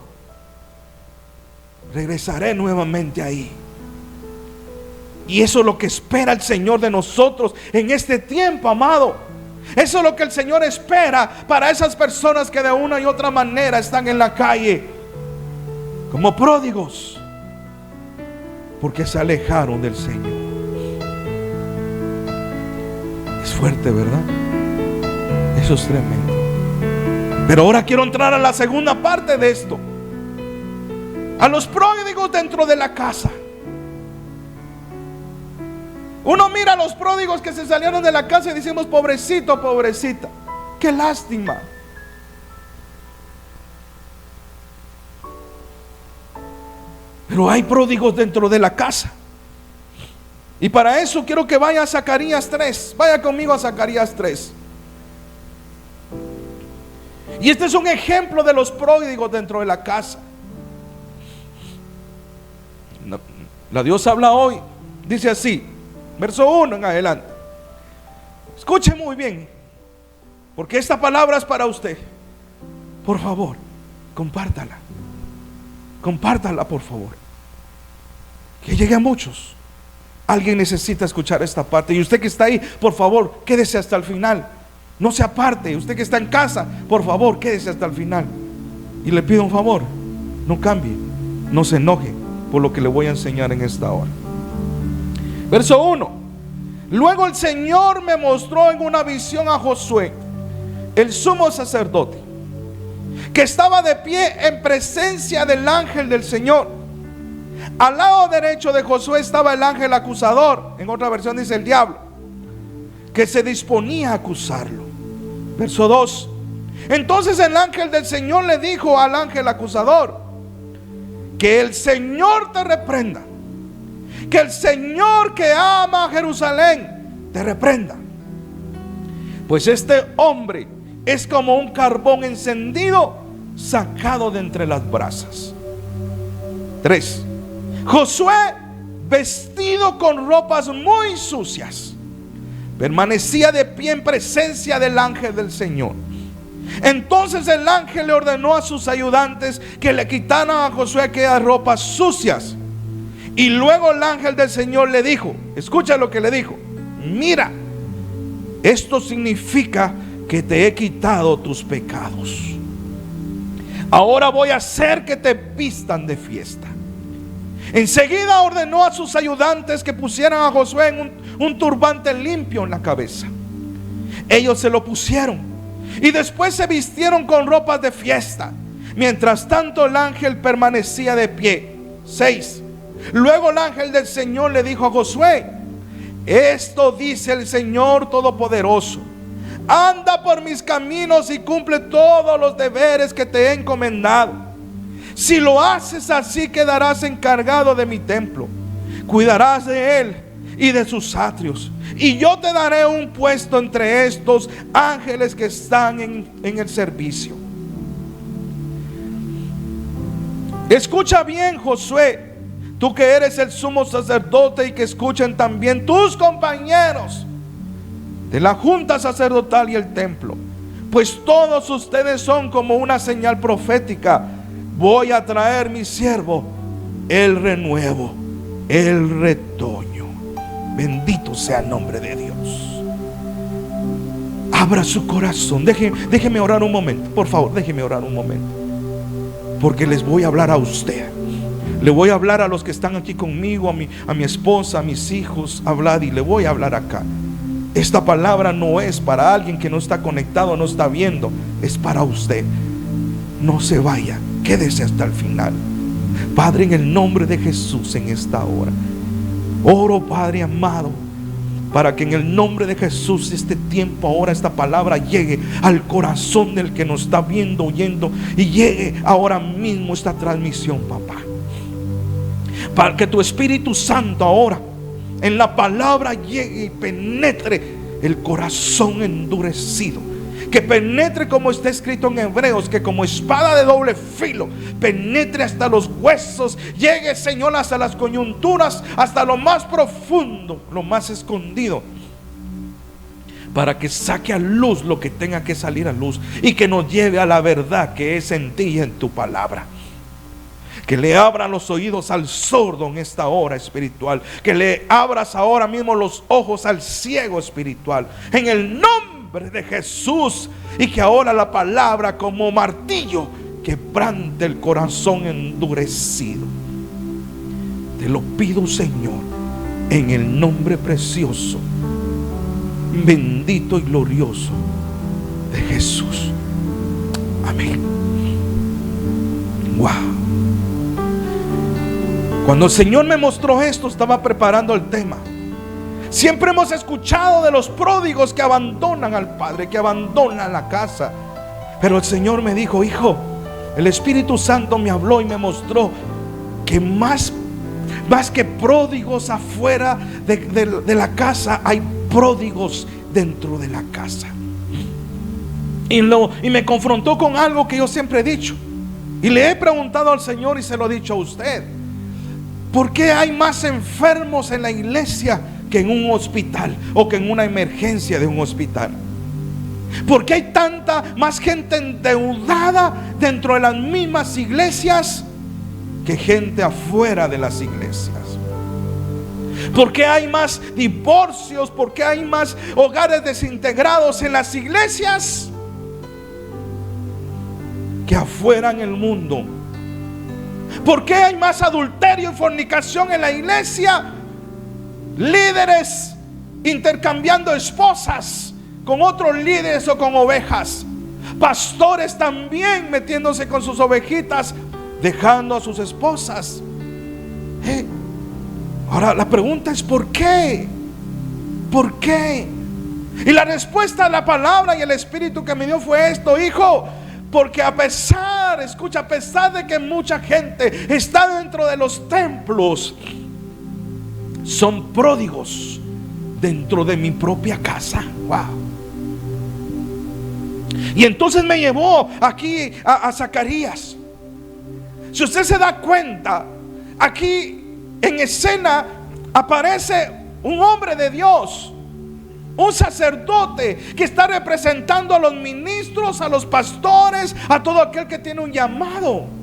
regresaré nuevamente ahí. Y eso es lo que espera el Señor de nosotros en este tiempo, amado. Eso es lo que el Señor espera para esas personas que de una y otra manera están en la calle como pródigos, porque se alejaron del Señor. Es fuerte, ¿verdad? Eso es tremendo. Pero ahora quiero entrar a la segunda parte de esto, a los pródigos dentro de la casa. Uno mira a los pródigos que se salieron de la casa y decimos: pobrecito, pobrecita, qué lástima. Pero hay pródigos dentro de la casa. Y para eso quiero que vaya a Zacarías 3. Vaya conmigo a Zacarías 3. Y este es un ejemplo de los pródigos dentro de la casa. La Dios habla hoy. Dice así, verso 1 en adelante. Escuche muy bien, porque esta palabra es para usted. Por favor, compártala. Compártala, por favor, que llegue a muchos. Alguien necesita escuchar esta parte. Y usted que está ahí, por favor, quédese hasta el final. No se aparte. Usted que está en casa, por favor, quédese hasta el final. Y le pido un favor: no cambie, no se enoje por lo que le voy a enseñar en esta hora. Verso 1. Luego el Señor me mostró en una visión a Josué, el sumo sacerdote, que estaba de pie en presencia del ángel del Señor. Al lado derecho de Josué estaba el ángel acusador. En otra versión dice el diablo, que se disponía a acusarlo. Verso 2. Entonces el ángel del Señor le dijo al ángel acusador: que el Señor te reprenda, que el Señor que ama a Jerusalén te reprenda, pues este hombre es como un carbón encendido sacado de entre las brasas. 3. Josué, vestido con ropas muy sucias, permanecía de pie en presencia del ángel del Señor. Entonces el ángel le ordenó a sus ayudantes que le quitaran a Josué aquellas ropas sucias. Y luego el ángel del Señor le dijo, escucha lo que le dijo: mira, esto significa que te he quitado tus pecados. Ahora voy a hacer que te vistan de fiesta. Enseguida ordenó a sus ayudantes que pusieran a Josué en un turbante limpio en la cabeza. Ellos se lo pusieron y después se vistieron con ropas de fiesta. Mientras tanto el ángel permanecía de pie. 6. Luego el ángel del Señor le dijo a Josué: esto dice el Señor Todopoderoso: anda por mis caminos y cumple todos los deberes que te he encomendado. Si lo haces así, quedarás encargado de mi templo, cuidarás de él y de sus atrios, y yo te daré un puesto entre estos ángeles que están en el servicio. Escucha bien, Josué, tú que eres el sumo sacerdote, y que escuchen también tus compañeros de la junta sacerdotal y el templo, pues todos ustedes son como una señal profética. Voy a traer mi siervo, el renuevo, el retoño. Bendito sea el nombre de Dios. Abra su corazón. Déjeme orar un momento, por favor, déjeme orar un momento, porque les voy a hablar a usted. Le voy a hablar a los que están aquí conmigo, a mi esposa, a mis hijos. Hablad, y le voy a hablar acá. Esta palabra no es para alguien que no está conectado, no está viendo. Es para usted. no se vaya, quédese hasta el final. Padre, en el nombre de Jesús, en esta hora oro, Padre amado, para que en el nombre de Jesús este tiempo ahora, esta palabra llegue al corazón del que nos está viendo, oyendo, y llegue ahora mismo esta transmisión, papá. Para que tu Espíritu Santo ahora en la palabra llegue y penetre el corazón endurecido. Que penetre, como está escrito en Hebreos, que como espada de doble filo penetre hasta los huesos, llegue, Señor, hasta las coyunturas, hasta lo más profundo, lo más escondido, para que saque a luz lo que tenga que salir a luz y que nos lleve a la verdad que es en ti y en tu palabra. Que le abran los oídos al sordo en esta hora espiritual. Que le abras ahora mismo los ojos al ciego espiritual, en el nombre de Jesús. Y que ahora la palabra como martillo quebrante el corazón endurecido. Te lo pido, Señor, en el nombre precioso, bendito y glorioso de Jesús. Amén. Wow. Cuando el Señor me mostró esto, estaba preparando el tema. Siempre hemos escuchado de los pródigos que abandonan al Padre, que abandonan la casa. Pero el Señor me dijo: hijo, el Espíritu Santo me habló y me mostró que más que pródigos afuera de la casa, hay pródigos dentro de la casa. Y me confrontó con algo que yo siempre he dicho, y le he preguntado al Señor y se lo he dicho a usted: ¿por qué hay más enfermos en la iglesia que en un hospital o que en una emergencia de un hospital? ¿Por qué hay tanta más gente endeudada dentro de las mismas iglesias que gente afuera de las iglesias? ¿Por qué hay más divorcios? ¿Por qué hay más hogares desintegrados en las iglesias que afuera en el mundo? ¿Por qué hay más adulterio y fornicación en la iglesia? Líderes intercambiando esposas con otros líderes o con ovejas. Pastores también metiéndose con sus ovejitas, dejando a sus esposas. Ahora la pregunta es: ¿por qué? ¿Por qué? Y la respuesta a la palabra y el Espíritu que me dio fue esto: hijo, porque a pesar de que mucha gente está dentro de los templos, son pródigos dentro de mi propia casa. Wow. Y entonces me llevó aquí a Zacarías. Si usted se da cuenta, aquí en escena aparece un hombre de Dios, un sacerdote que está representando a los ministros, a los pastores, a todo aquel que tiene un llamado.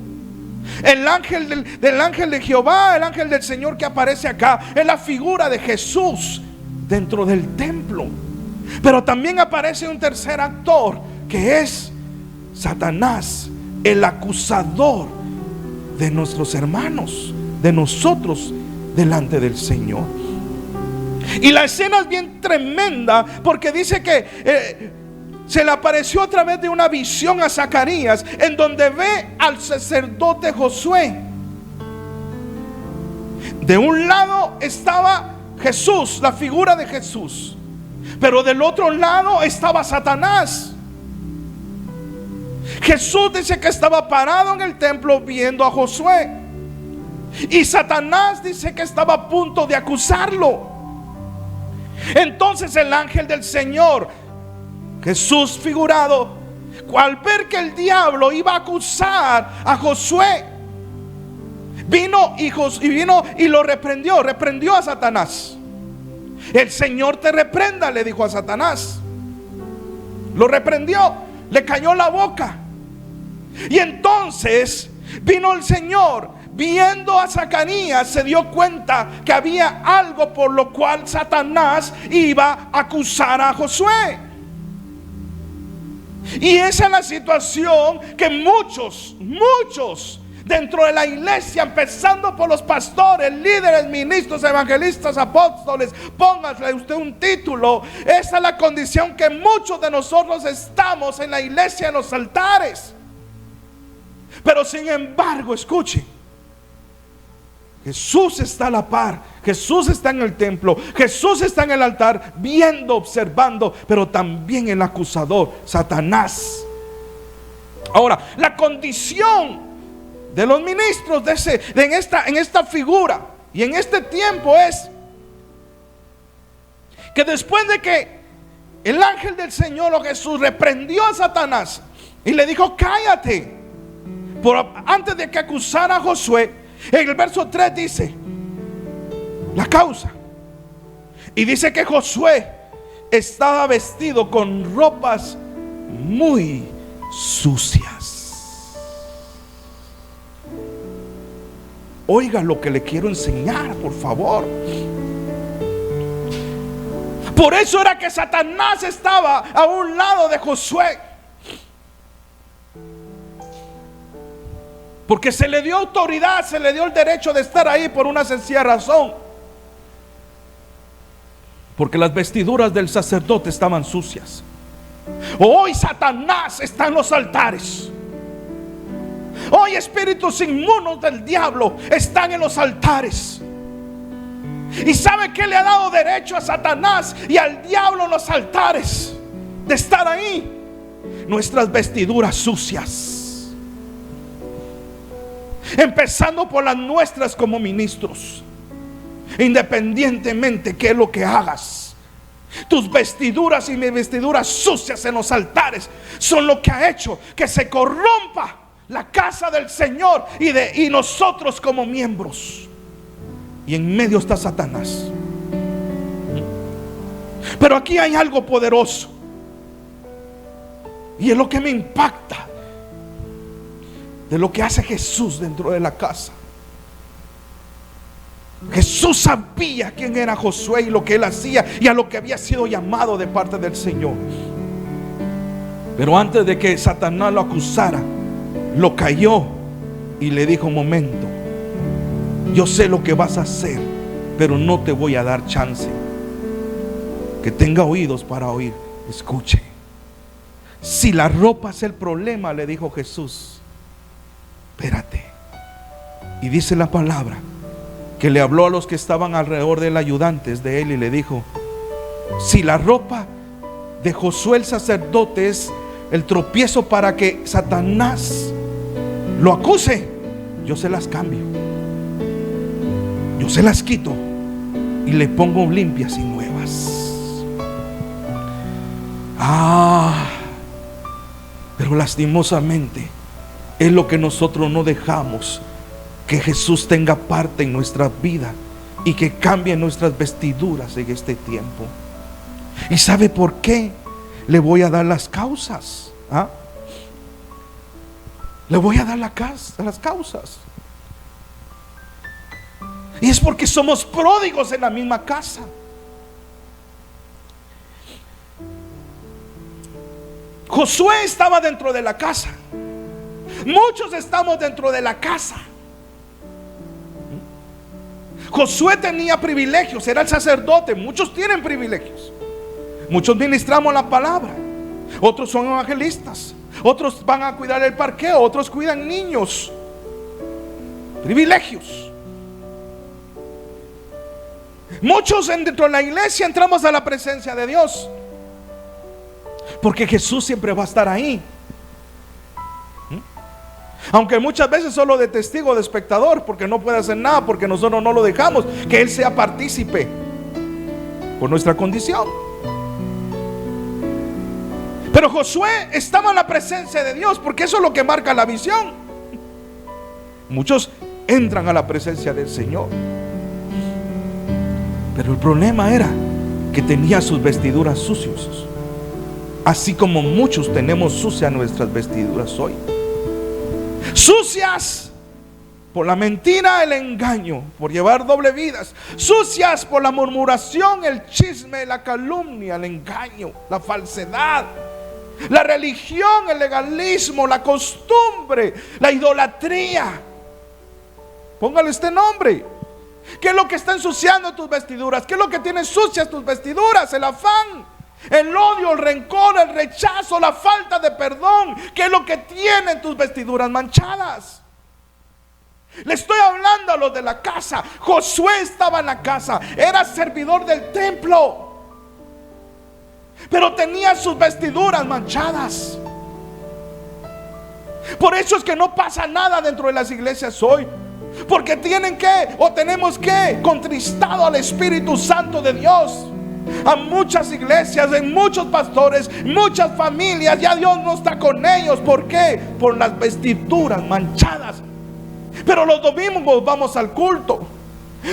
El ángel del ángel de Jehová, el ángel del Señor que aparece acá, es la figura de Jesús dentro del templo. Pero también aparece un tercer actor, que es Satanás, el acusador de nuestros hermanos, de nosotros delante del Señor. Y la escena es bien tremenda, porque dice que se le apareció a través de una visión a Zacarías, en donde ve al sacerdote Josué. De un lado estaba Jesús, la figura de Jesús, pero del otro lado estaba Satanás. Jesús dice que estaba parado en el templo viendo a Josué, y Satanás dice que estaba a punto de acusarlo. Entonces el ángel del Señor, Jesús figurado, al ver que el diablo iba a acusar a Josué, vino y lo reprendió a Satanás. El Señor te reprenda, le dijo a Satanás. Lo reprendió, le cayó la boca. Y entonces vino el Señor, viendo a Zacarías, se dio cuenta que había algo por lo cual Satanás iba a acusar a Josué. Y esa es la situación que muchos dentro de la iglesia, empezando por los pastores, líderes, ministros, evangelistas, apóstoles, póngale usted un título. Esa es la condición que muchos de nosotros estamos en la iglesia, en los altares. Pero sin embargo, escuche, Jesús está a la par, Jesús está en el templo, Jesús está en el altar, viendo, observando, pero también el acusador, Satanás. Ahora, la condición de los ministros en esta figura y en este tiempo es que después de que el ángel del Señor o Jesús reprendió a Satanás y le dijo: cállate, antes de que acusara a Josué, en el verso 3 dice la causa, y dice que Josué estaba vestido con ropas muy sucias. Oiga lo que le quiero enseñar, por favor. Por eso era que Satanás estaba a un lado de Josué, porque se le dio autoridad, se le dio el derecho de estar ahí por una sencilla razón: porque las vestiduras del sacerdote estaban sucias. Hoy Satanás está en los altares. Hoy espíritus inmundos del diablo están en los altares. ¿Y sabe qué le ha dado derecho a Satanás y al diablo en los altares de estar ahí? Nuestras vestiduras sucias. Empezando por las nuestras como ministros. Independientemente qué es lo que hagas, tus vestiduras y mis vestiduras sucias en los altares son lo que ha hecho que se corrompa la casa del Señor y nosotros como miembros. Y en medio está Satanás. Pero aquí hay algo poderoso, y es lo que me impacta de lo que hace Jesús dentro de la casa. Jesús sabía quién era Josué y lo que él hacía y a lo que había sido llamado de parte del Señor. Pero antes de que Satanás lo acusara, lo cayó y le dijo: un momento, yo sé lo que vas a hacer, pero no te voy a dar chance. Que tenga oídos para oír, escuche. Si la ropa es el problema, le dijo Jesús, espérate. Y dice la palabra que le habló a los que estaban alrededor del ayudantes de él y le dijo: si la ropa de Josué el sacerdote es el tropiezo para que Satanás lo acuse, yo se las cambio, yo se las quito y le pongo limpias y nuevas. Pero lastimosamente es lo que nosotros no dejamos que Jesús tenga parte en nuestra vida y que cambie nuestras vestiduras en este tiempo. ¿Y sabe por qué? Le voy a dar las causas. Le voy a dar las causas. Y es porque somos pródigos en la misma casa. Josué estaba dentro de la casa. Muchos estamos dentro de la casa. Josué tenía privilegios, era el sacerdote. Muchos tienen privilegios. Muchos ministramos la palabra, otros son evangelistas, otros van a cuidar el parqueo, otros cuidan niños. Privilegios. Muchos dentro de la iglesia entramos a la presencia de Dios porque Jesús siempre va a estar ahí. Aunque muchas veces solo de testigo, de espectador, porque no puede hacer nada, porque nosotros no lo dejamos que Él sea partícipe por nuestra condición. Pero Josué estaba en la presencia de Dios, porque eso es lo que marca la visión. Muchos entran a la presencia del Señor, pero el problema era que tenía sus vestiduras sucias, así como muchos tenemos sucias nuestras vestiduras hoy. Sucias por la mentira, el engaño, por llevar doble vidas. Sucias por la murmuración, el chisme, la calumnia, el engaño, la falsedad, la religión, el legalismo, la costumbre, la idolatría. Póngale este nombre. ¿Qué es lo que está ensuciando tus vestiduras? ¿Qué es lo que tiene sucias tus vestiduras? El afán, El odio, el rencor, el rechazo, la falta de perdón, ¿qué es lo que tienen tus vestiduras manchadas? Le estoy hablando a los de la casa. Josué estaba en la casa, era servidor del templo, pero tenía sus vestiduras manchadas. Por eso es que no pasa nada dentro de las iglesias hoy, porque tienen que, o tenemos que, contristado al Espíritu Santo de Dios. A muchas iglesias, en muchos pastores, muchas familias, ya Dios no está con ellos. ¿Por qué? Por las vestiduras manchadas. Pero los domingos vamos al culto,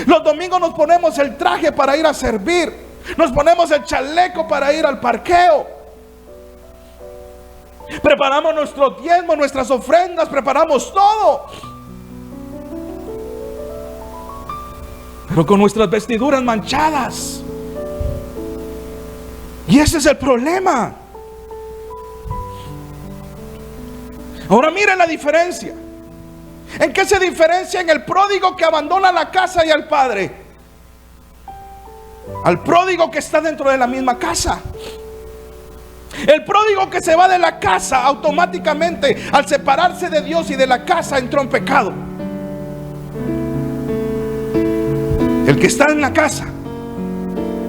los domingos nos ponemos el traje para ir a servir, nos ponemos el chaleco para ir al parqueo, preparamos nuestro diezmo, nuestras ofrendas, preparamos todo, pero con nuestras vestiduras manchadas. Y ese es el problema. Ahora miren la diferencia. ¿En qué se diferencia en el pródigo que abandona la casa y al padre? Al pródigo que está dentro de la misma casa. El pródigo que se va de la casa, automáticamente, al separarse de Dios y de la casa, entró en pecado. El que está en la casa,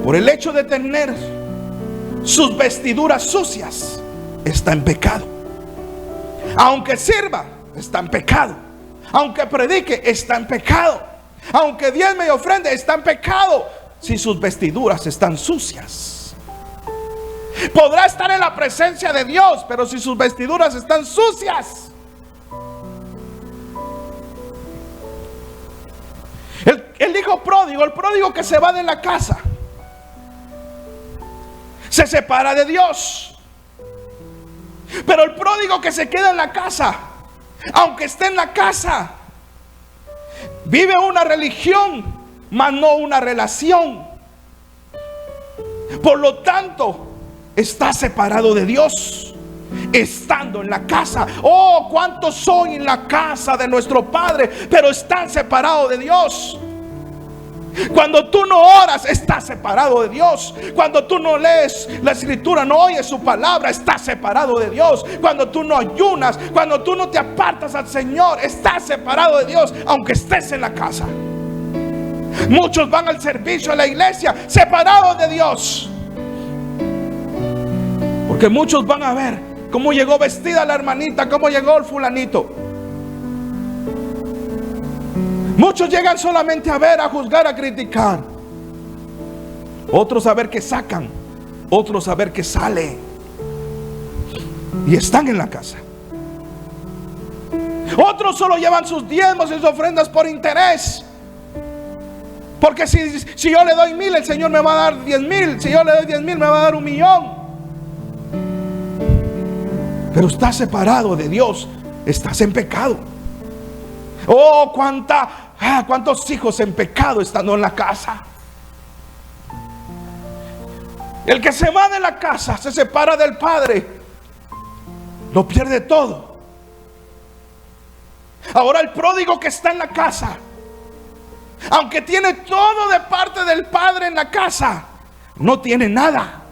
por el hecho de tener sus vestiduras sucias, está en pecado. Aunque sirva, está en pecado. Aunque predique, está en pecado. Aunque diezme y ofrende, está en pecado. Si sus vestiduras están sucias. Podrá estar en la presencia de Dios, pero si sus vestiduras están sucias. El hijo pródigo, el pródigo que se va de la casa, se separa de Dios. Pero el pródigo que se queda en la casa, aunque esté en la casa, vive una religión, mas no una relación. Por lo tanto, está separado de Dios, estando en la casa. Oh, cuántos son en la casa de nuestro Padre, pero están separados de Dios. Cuando tú no oras, estás separado de Dios. Cuando tú no lees la escritura, no oyes su palabra, estás separado de Dios. Cuando tú no ayunas, cuando tú no te apartas al Señor, estás separado de Dios, aunque estés en la casa. Muchos van al servicio a la iglesia separados de Dios, porque muchos van a ver cómo llegó vestida la hermanita, cómo llegó el fulanito. Muchos llegan solamente a ver, a juzgar, a criticar. Otros a ver qué sacan, otros a ver qué sale. Y están en la casa. Otros solo llevan sus diezmos y sus ofrendas por interés. Porque si yo le doy 1,000, el Señor me va a dar 10,000. Si yo le doy 10,000, me va a dar 1,000,000. Pero estás separado de Dios, estás en pecado. Oh, cuántos hijos en pecado estando en la casa. El que se va de la casa, se separa del Padre, lo pierde todo. Ahora el pródigo que está en la casa, aunque tiene todo de parte del Padre en la casa, no tiene nada.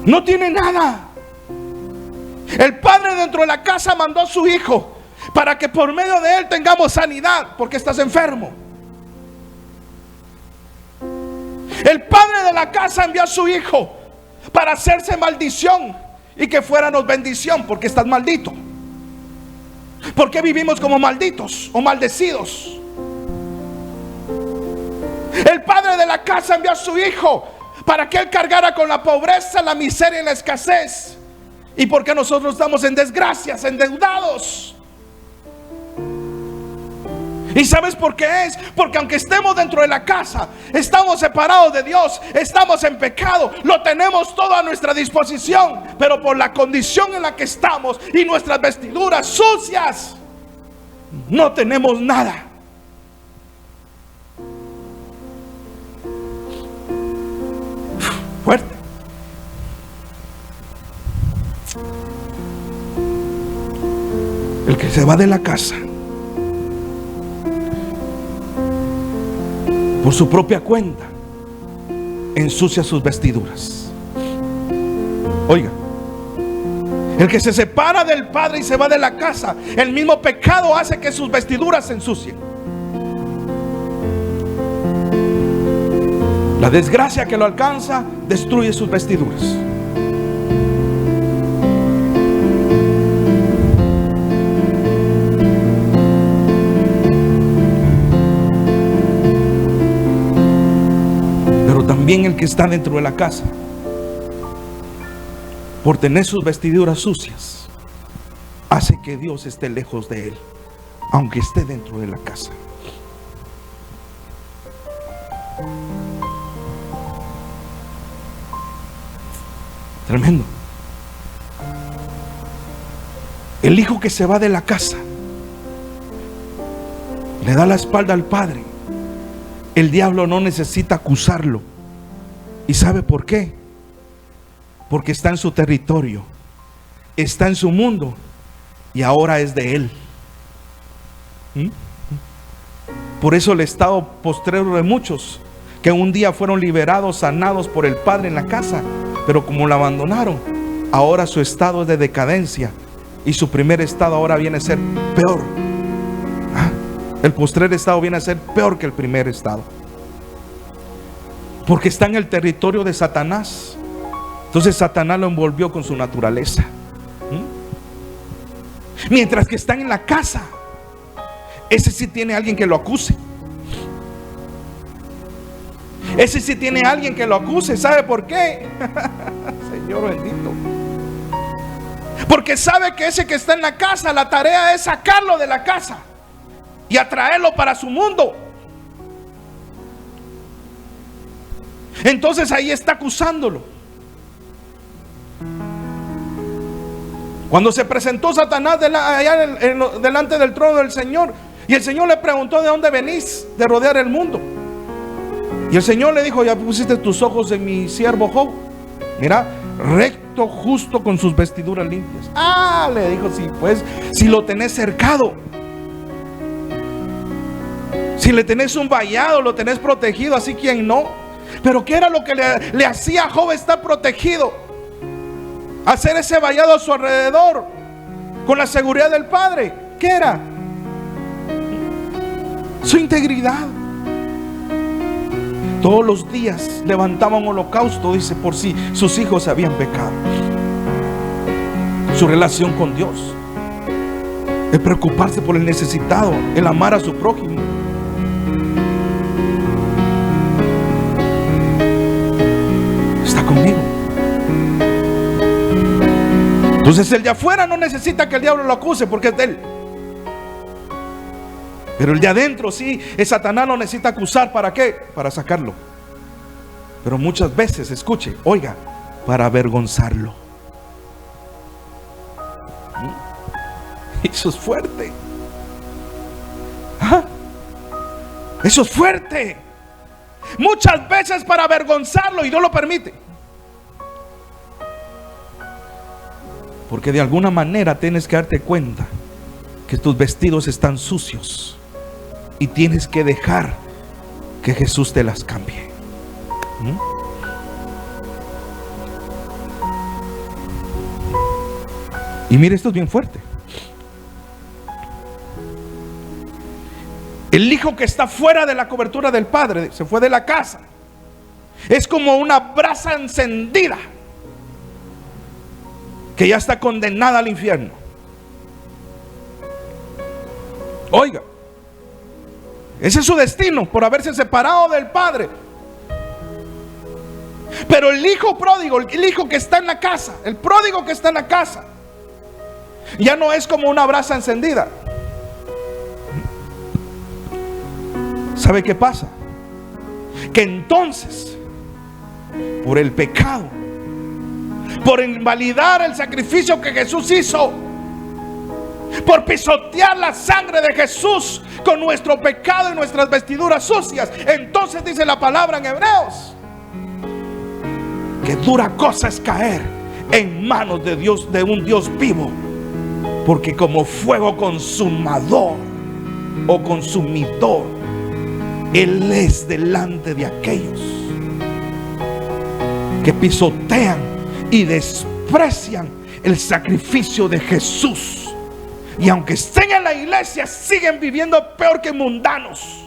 No tiene nada. El Padre dentro de la casa mandó a su Hijo para que por medio de Él tengamos sanidad, porque estás enfermo. El Padre de la casa envió a su Hijo para hacerse maldición y que fuéramos bendición, porque estás maldito. ¿Por qué vivimos como malditos o maldecidos? El Padre de la casa envió a su Hijo para que Él cargara con la pobreza, la miseria y la escasez. ¿Y por qué nosotros estamos en desgracias, endeudados? ¿Y sabes por qué es? Porque aunque estemos dentro de la casa, estamos separados de Dios, estamos en pecado, lo tenemos todo a nuestra disposición, pero por la condición en la que estamos y nuestras vestiduras sucias, no tenemos nada. Fuerte. El que se va de la casa por su propia cuenta ensucia sus vestiduras. Oiga, el que se separa del Padre y se va de la casa, el mismo pecado hace que sus vestiduras se ensucien. La desgracia que lo alcanza destruye sus vestiduras. Pero también el que está dentro de la casa, por tener sus vestiduras sucias, hace que Dios esté lejos de él, aunque esté dentro de la casa. Tremendo. El hijo que se va de la casa le da la espalda al padre. El diablo no necesita acusarlo. ¿Y sabe por qué? Porque está en su territorio, está en su mundo y ahora es de él. Por eso el estado postrero de muchos que un día fueron liberados, sanados por el Padre en la casa, pero como lo abandonaron, ahora su estado es de decadencia y su primer estado ahora viene a ser peor. El postrer estado viene a ser peor que el primer estado, porque está en el territorio de Satanás. Entonces Satanás lo envolvió con su naturaleza. Mientras que están en la casa, ese sí tiene alguien que lo acuse. Ese sí tiene alguien que lo acuse. ¿Sabe por qué? Señor bendito. Porque sabe que ese que está en la casa, la tarea es sacarlo de la casa y atraerlo para su mundo. Entonces ahí está acusándolo. Cuando se presentó Satanás allá delante del trono del Señor, y el Señor le preguntó: ¿de dónde venís? De rodear el mundo. Y el Señor le dijo: ya pusiste tus ojos en mi siervo Job. Mira, recto, justo, con sus vestiduras limpias. Le dijo: sí, pues, si lo tenés cercado, si le tenés un vallado, lo tenés protegido, así quien no. Pero ¿qué era lo que le hacía a Job estar protegido? Hacer ese vallado a su alrededor, con la seguridad del Padre. ¿Qué era? Su integridad. Todos los días levantaba un holocausto, dice, por si sus hijos habían pecado. Su relación con Dios, el preocuparse por el necesitado, el amar a su prójimo. Está conmigo. Entonces el de afuera no necesita que el diablo lo acuse porque es de él. Pero el de adentro sí, el Satanás lo necesita acusar. ¿Para qué? Para sacarlo. Pero muchas veces, escuche, oiga, para avergonzarlo. Eso es fuerte. Eso es fuerte. Muchas veces para avergonzarlo, y Dios lo permite. Porque de alguna manera tienes que darte cuenta que tus vestidos están sucios y tienes que dejar que Jesús te las cambie. Y mire, esto es bien fuerte. El hijo que está fuera de la cobertura del Padre, se fue de la casa, es como una brasa encendida que ya está condenada al infierno. Oiga, ese es su destino por haberse separado del Padre. Pero el hijo pródigo, el hijo que está en la casa, el pródigo que está en la casa, ya no es como una brasa encendida. ¿Sabe qué pasa? Que entonces, por el pecado, por invalidar el sacrificio que Jesús hizo, por pisotear la sangre de Jesús con nuestro pecado y nuestras vestiduras sucias, entonces dice la palabra en Hebreos que dura cosa es caer en manos de Dios, de un Dios vivo, porque como fuego consumador o consumidor Él es delante de aquellos que pisotean y desprecian el sacrificio de Jesús. Y aunque estén en la iglesia, siguen viviendo peor que mundanos,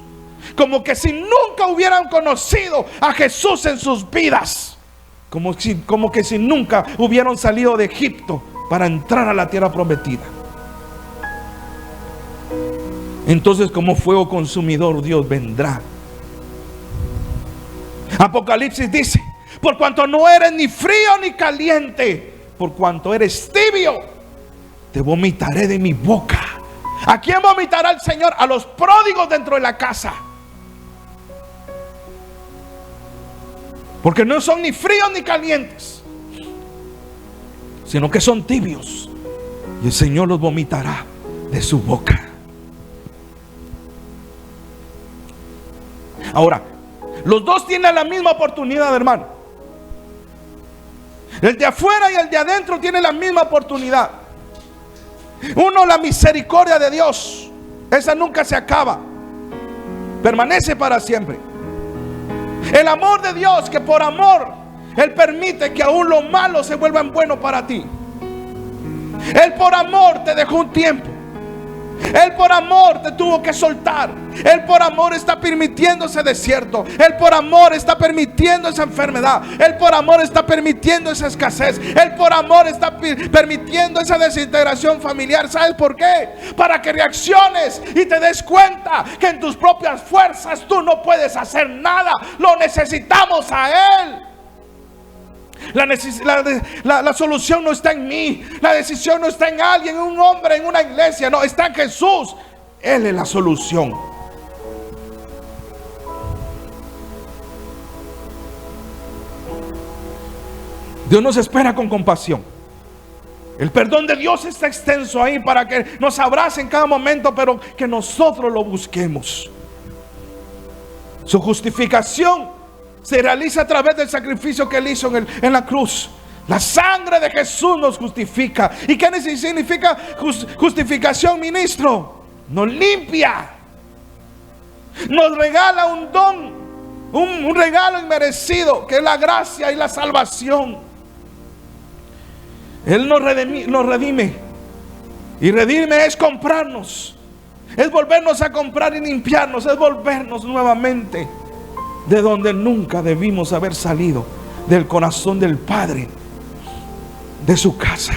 como que si nunca hubieran conocido a Jesús en sus vidas, como que si nunca hubieran salido de Egipto para entrar a la tierra prometida. Entonces, como fuego consumidor, Dios vendrá. Apocalipsis dice: por cuanto no eres ni frío ni caliente, por cuanto eres tibio, te vomitaré de mi boca. ¿A quién vomitará el Señor? A los pródigos dentro de la casa. Porque no son ni fríos ni calientes, sino que son tibios. Y el Señor los vomitará de su boca. Ahora, los dos tienen la misma oportunidad, hermano. El de afuera y el de adentro tienen la misma oportunidad. Uno, la misericordia de Dios, esa nunca se acaba, permanece para siempre. El amor de Dios, que por amor Él permite que aún lo malo se vuelva bueno para ti. Él por amor te dejó un tiempo. Él por amor te tuvo que soltar. Él por amor está permitiendo ese desierto. Él por amor está permitiendo esa enfermedad. Él por amor está permitiendo esa escasez. Él por amor está permitiendo esa desintegración familiar. ¿Sabes por qué? Para que reacciones y te des cuenta que en tus propias fuerzas tú no puedes hacer nada. Lo necesitamos a Él. La solución no está en mí. La decisión no está en alguien, en un hombre, en una iglesia. No, está en Jesús. Él es la solución. Dios nos espera con compasión. El perdón de Dios está extenso ahí para que nos abrace en cada momento, pero que nosotros lo busquemos. Su justificación se realiza a través del sacrificio que Él hizo en la cruz. La sangre de Jesús nos justifica. ¿Y qué significa justificación, ministro? Nos limpia. Nos regala un don, un regalo inmerecido, que es la gracia y la salvación. Él nos redime. Y redime es comprarnos. Es volvernos a comprar y limpiarnos. Es volvernos nuevamente de donde nunca debimos haber salido, del corazón del Padre, de su casa.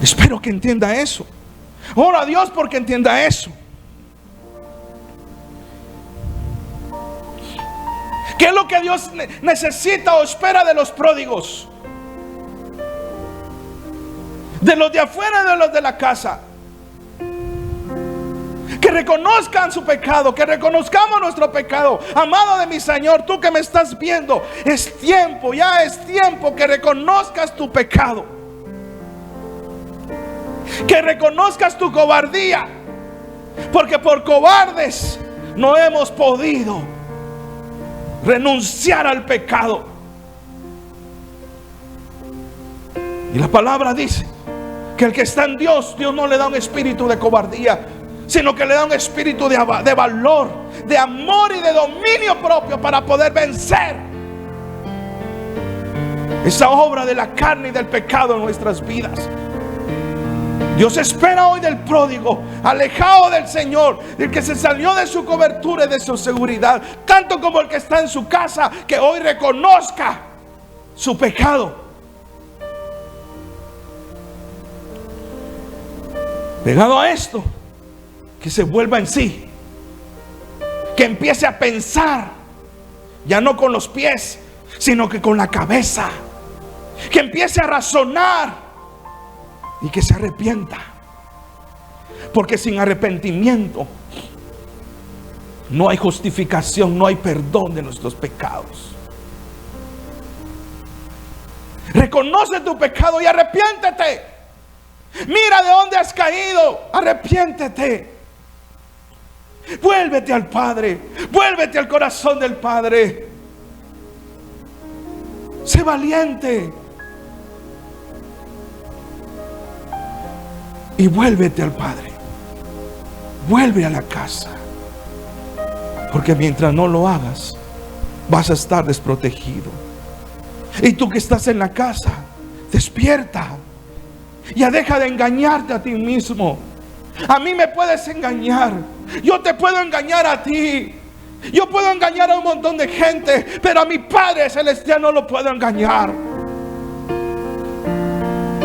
Espero que entienda eso. Ora a Dios porque entienda eso. ¿Qué es lo que Dios necesita o espera de los pródigos? De los de afuera y de los de la casa. Que reconozcan su pecado, que reconozcamos nuestro pecado. Amado de mi Señor, tú que me estás viendo, es tiempo, ya es tiempo que reconozcas tu pecado. Que reconozcas tu cobardía, porque por cobardes no hemos podido renunciar al pecado. Y la palabra dice que el que está en Dios, Dios no le da un espíritu de cobardía, sino que le da un espíritu de valor, de amor y de dominio propio para poder vencer esa obra de la carne y del pecado en nuestras vidas. Dios espera hoy del pródigo, alejado del Señor, del que se salió de su cobertura y de su seguridad, tanto como el que está en su casa, que hoy reconozca su pecado. Pegado a esto, que se vuelva en sí, que empiece a pensar, ya no con los pies, sino que con la cabeza, que empiece a razonar y que se arrepienta, porque sin arrepentimiento no hay justificación, no hay perdón de nuestros pecados. Reconoce tu pecado y arrepiéntete. Mira de dónde has caído, arrepiéntete. Vuélvete al Padre, vuélvete al corazón del Padre. Sé valiente y vuélvete al Padre. Vuelve a la casa. Porque mientras no lo hagas, vas a estar desprotegido. Y tú que estás en la casa, despierta. Ya deja de engañarte a ti mismo. A mí me puedes engañar. Yo te puedo engañar a ti. Yo puedo engañar a un montón de gente, pero a mi Padre Celestial no lo puedo engañar.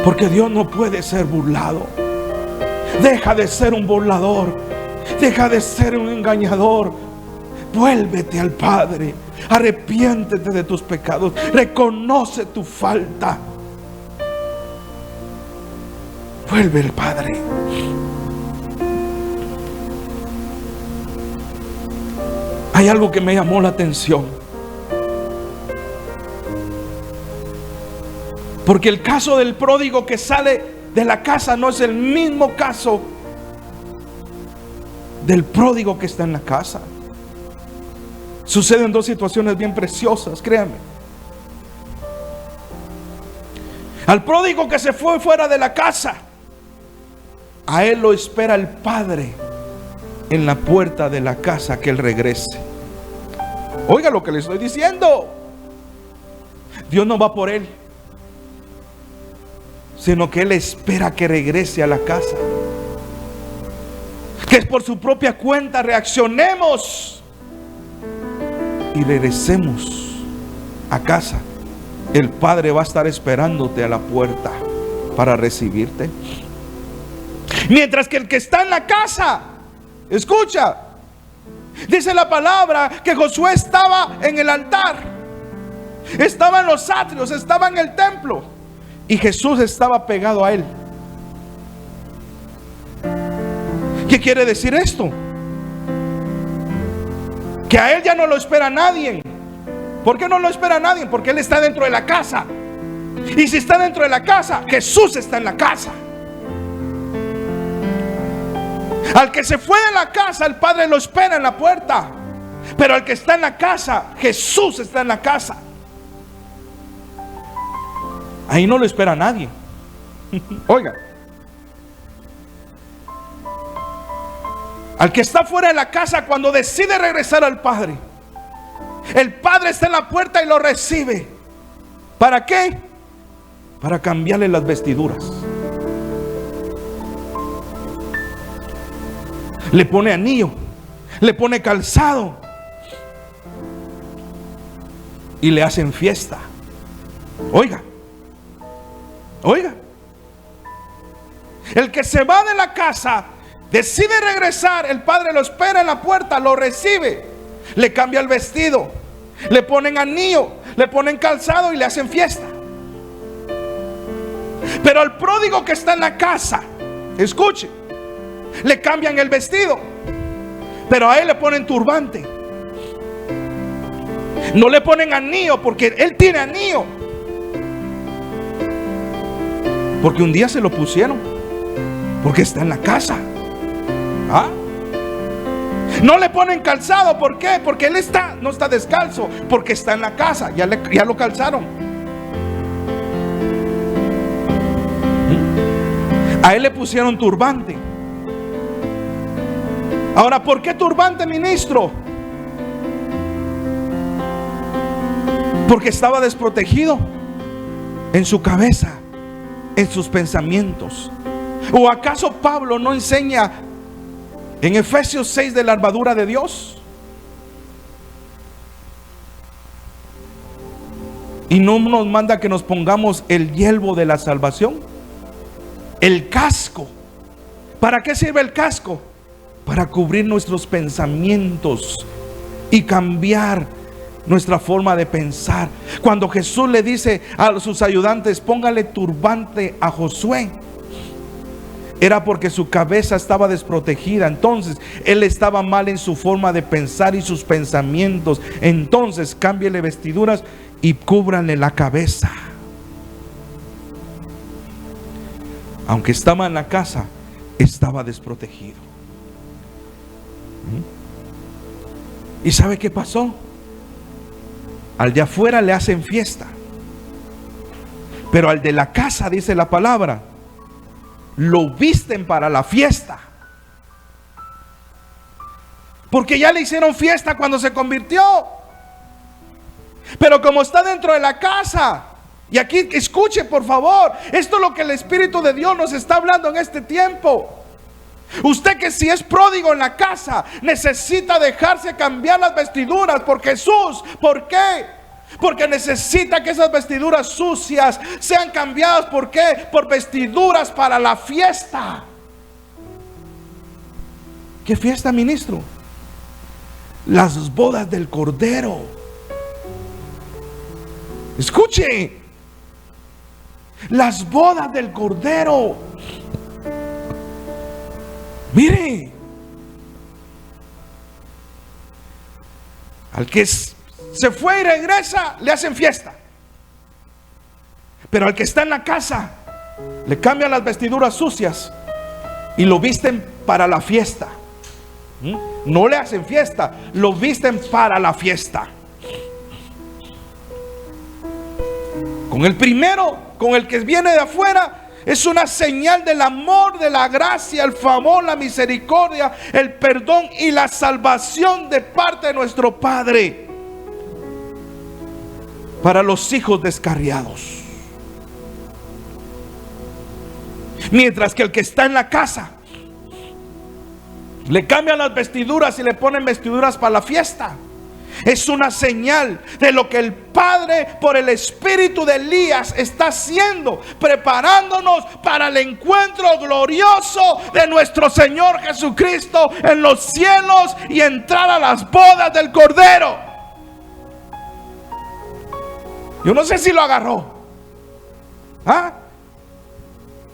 Porque Dios no puede ser burlado. Deja de ser un burlador. Deja de ser un engañador. Vuélvete al Padre. Arrepiéntete de tus pecados. Reconoce tu falta. Vuelve al Padre. Hay algo que me llamó la atención. Porque el caso del pródigo que sale de la casa no es el mismo caso del pródigo que está en la casa. Suceden dos situaciones bien preciosas, créanme. Al pródigo que se fue fuera de la casa, a él lo espera el Padre en la puerta de la casa que él regrese. Oiga lo que le estoy diciendo. Dios no va por él, sino que él espera que regrese a la casa. Que por su propia cuenta reaccionemos y regresemos a casa. El Padre va a estar esperándote a la puerta para recibirte. Mientras que el que está en la casa, escucha, dice la palabra que Josué estaba en el altar, estaba en los atrios, estaba en el templo, y Jesús estaba pegado a él. ¿Qué quiere decir esto? Que a él ya no lo espera nadie. ¿Por qué no lo espera nadie? Porque él está dentro de la casa. Y si está dentro de la casa, Jesús está en la casa. Al que se fue de la casa, el Padre lo espera en la puerta. Pero al que está en la casa, Jesús está en la casa. Ahí no lo espera nadie. Oiga, al que está fuera de la casa, cuando decide regresar al Padre, el Padre está en la puerta y lo recibe. ¿Para qué? Para cambiarle las vestiduras. Le pone anillo, le pone calzado y le hacen fiesta. Oiga, oiga, el que se va de la casa, decide regresar, el Padre lo espera en la puerta, lo recibe, le cambia el vestido, le ponen anillo, le ponen calzado y le hacen fiesta. Pero al pródigo que está en la casa, escuche, le cambian el vestido, pero a él le ponen turbante. No le ponen anillo porque él tiene anillo, porque un día se lo pusieron, porque está en la casa. ¿Ah? No le ponen calzado, ¿por qué? Porque él no está descalzo, porque está en la casa, ya lo calzaron. A él le pusieron turbante. Ahora, ¿por qué turbante, ministro? Porque estaba desprotegido en su cabeza, en sus pensamientos. ¿O acaso Pablo no enseña en Efesios 6 de la armadura de Dios? Y no nos manda que nos pongamos el yelmo de la salvación, el casco. ¿Para qué sirve el casco? Para cubrir nuestros pensamientos y cambiar nuestra forma de pensar. Cuando Jesús le dice a sus ayudantes, póngale turbante a Josué, era porque su cabeza estaba desprotegida. Entonces él estaba mal en su forma de pensar y sus pensamientos. Entonces cámbiele vestiduras y cúbranle la cabeza. Aunque estaba en la casa, estaba desprotegido. ¿Y sabe qué pasó? Al de afuera le hacen fiesta, pero al de la casa, dice la palabra, lo visten para la fiesta. porque ya le hicieron fiesta cuando se convirtió. Pero como está dentro de la casa, y aquí escuche por favor, esto es lo que el Espíritu de Dios nos está hablando en este tiempo. Usted que si es pródigo en la casa, necesita dejarse cambiar las vestiduras por Jesús. ¿Por qué? Porque necesita que esas vestiduras sucias sean cambiadas. ¿Por qué? Por vestiduras para la fiesta. ¿Qué fiesta, ministro? Las bodas del Cordero. Escuche, las bodas del Cordero. Mire, al que se fue y regresa, le hacen fiesta. Pero al que está en la casa, le cambian las vestiduras sucias y lo visten para la fiesta. No le hacen fiesta, lo visten para la fiesta. Con el primero, con el que viene de afuera, es una señal del amor, de la gracia, el favor, la misericordia, el perdón y la salvación de parte de nuestro Padre para los hijos descarriados. Mientras que el que está en la casa, le cambian las vestiduras y le ponen vestiduras para la fiesta. Es una señal de lo que el Padre por el espíritu de Elías está haciendo, preparándonos para el encuentro glorioso de nuestro Señor Jesucristo en los cielos y entrar a las bodas del Cordero. Yo no sé si lo agarró.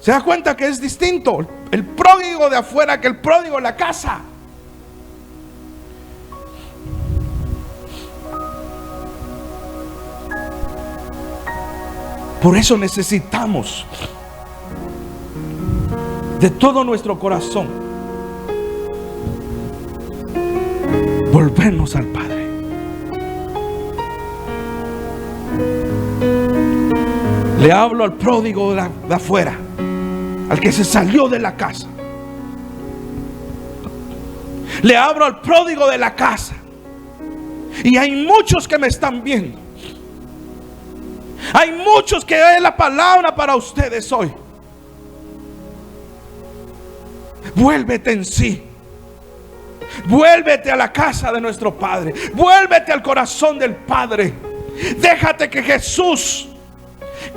¿Se da cuenta que es distinto el pródigo de afuera que el pródigo de la casa? Por eso necesitamos de todo nuestro corazón volvernos al Padre. Le hablo al pródigo de afuera, al que se salió de la casa. Le hablo al pródigo de la casa. Y hay muchos que me están viendo. Hay muchos que es la palabra para ustedes hoy. Vuélvete en sí. Vuélvete a la casa de nuestro Padre. Vuélvete al corazón del Padre. Déjate que Jesús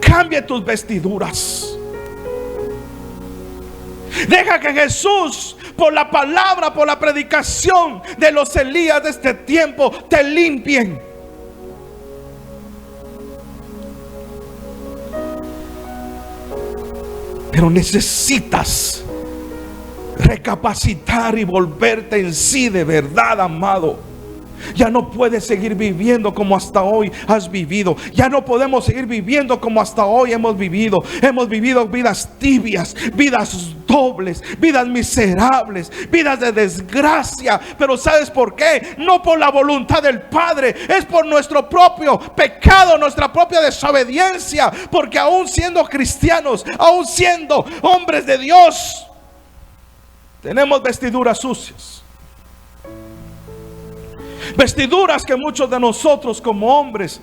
cambie tus vestiduras. Deja que Jesús, por la palabra, por la predicación de los Elías de este tiempo, te limpien. Pero necesitas recapacitar y volverte en sí de verdad, amado. Ya no puedes seguir viviendo como hasta hoy has vivido. Ya no podemos seguir viviendo como hasta hoy hemos vivido. Hemos vivido vidas tibias, vidas dobles, vidas miserables, vidas de desgracia. Pero ¿sabes por qué? No por la voluntad del Padre, es por nuestro propio pecado, nuestra propia desobediencia. Porque aún siendo cristianos, aún siendo hombres de Dios, tenemos vestiduras sucias. Vestiduras que muchos de nosotros como hombres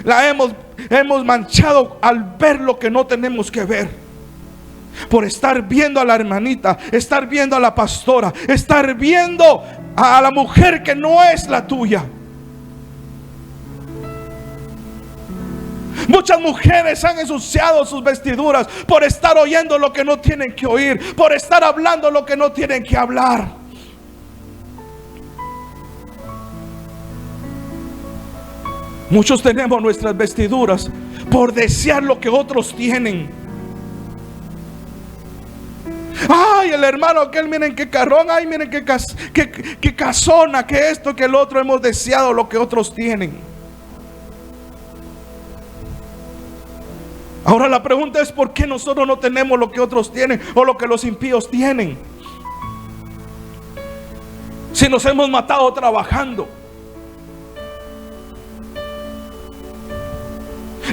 la hemos manchado al ver lo que no tenemos que ver. Por estar viendo a la hermanita, estar viendo a la pastora, estar viendo a la mujer que no es la tuya. Muchas mujeres han ensuciado sus vestiduras por estar oyendo lo que no tienen que oír, por estar hablando lo que no tienen que hablar. Muchos tenemos nuestras vestiduras por desear lo que otros tienen. Ay, el hermano aquel, miren qué carrón, ay, miren qué casona, que esto, que el otro. Hemos deseado lo que otros tienen. Ahora la pregunta es: ¿por qué nosotros no tenemos lo que otros tienen o lo que los impíos tienen? Si nos hemos matado trabajando,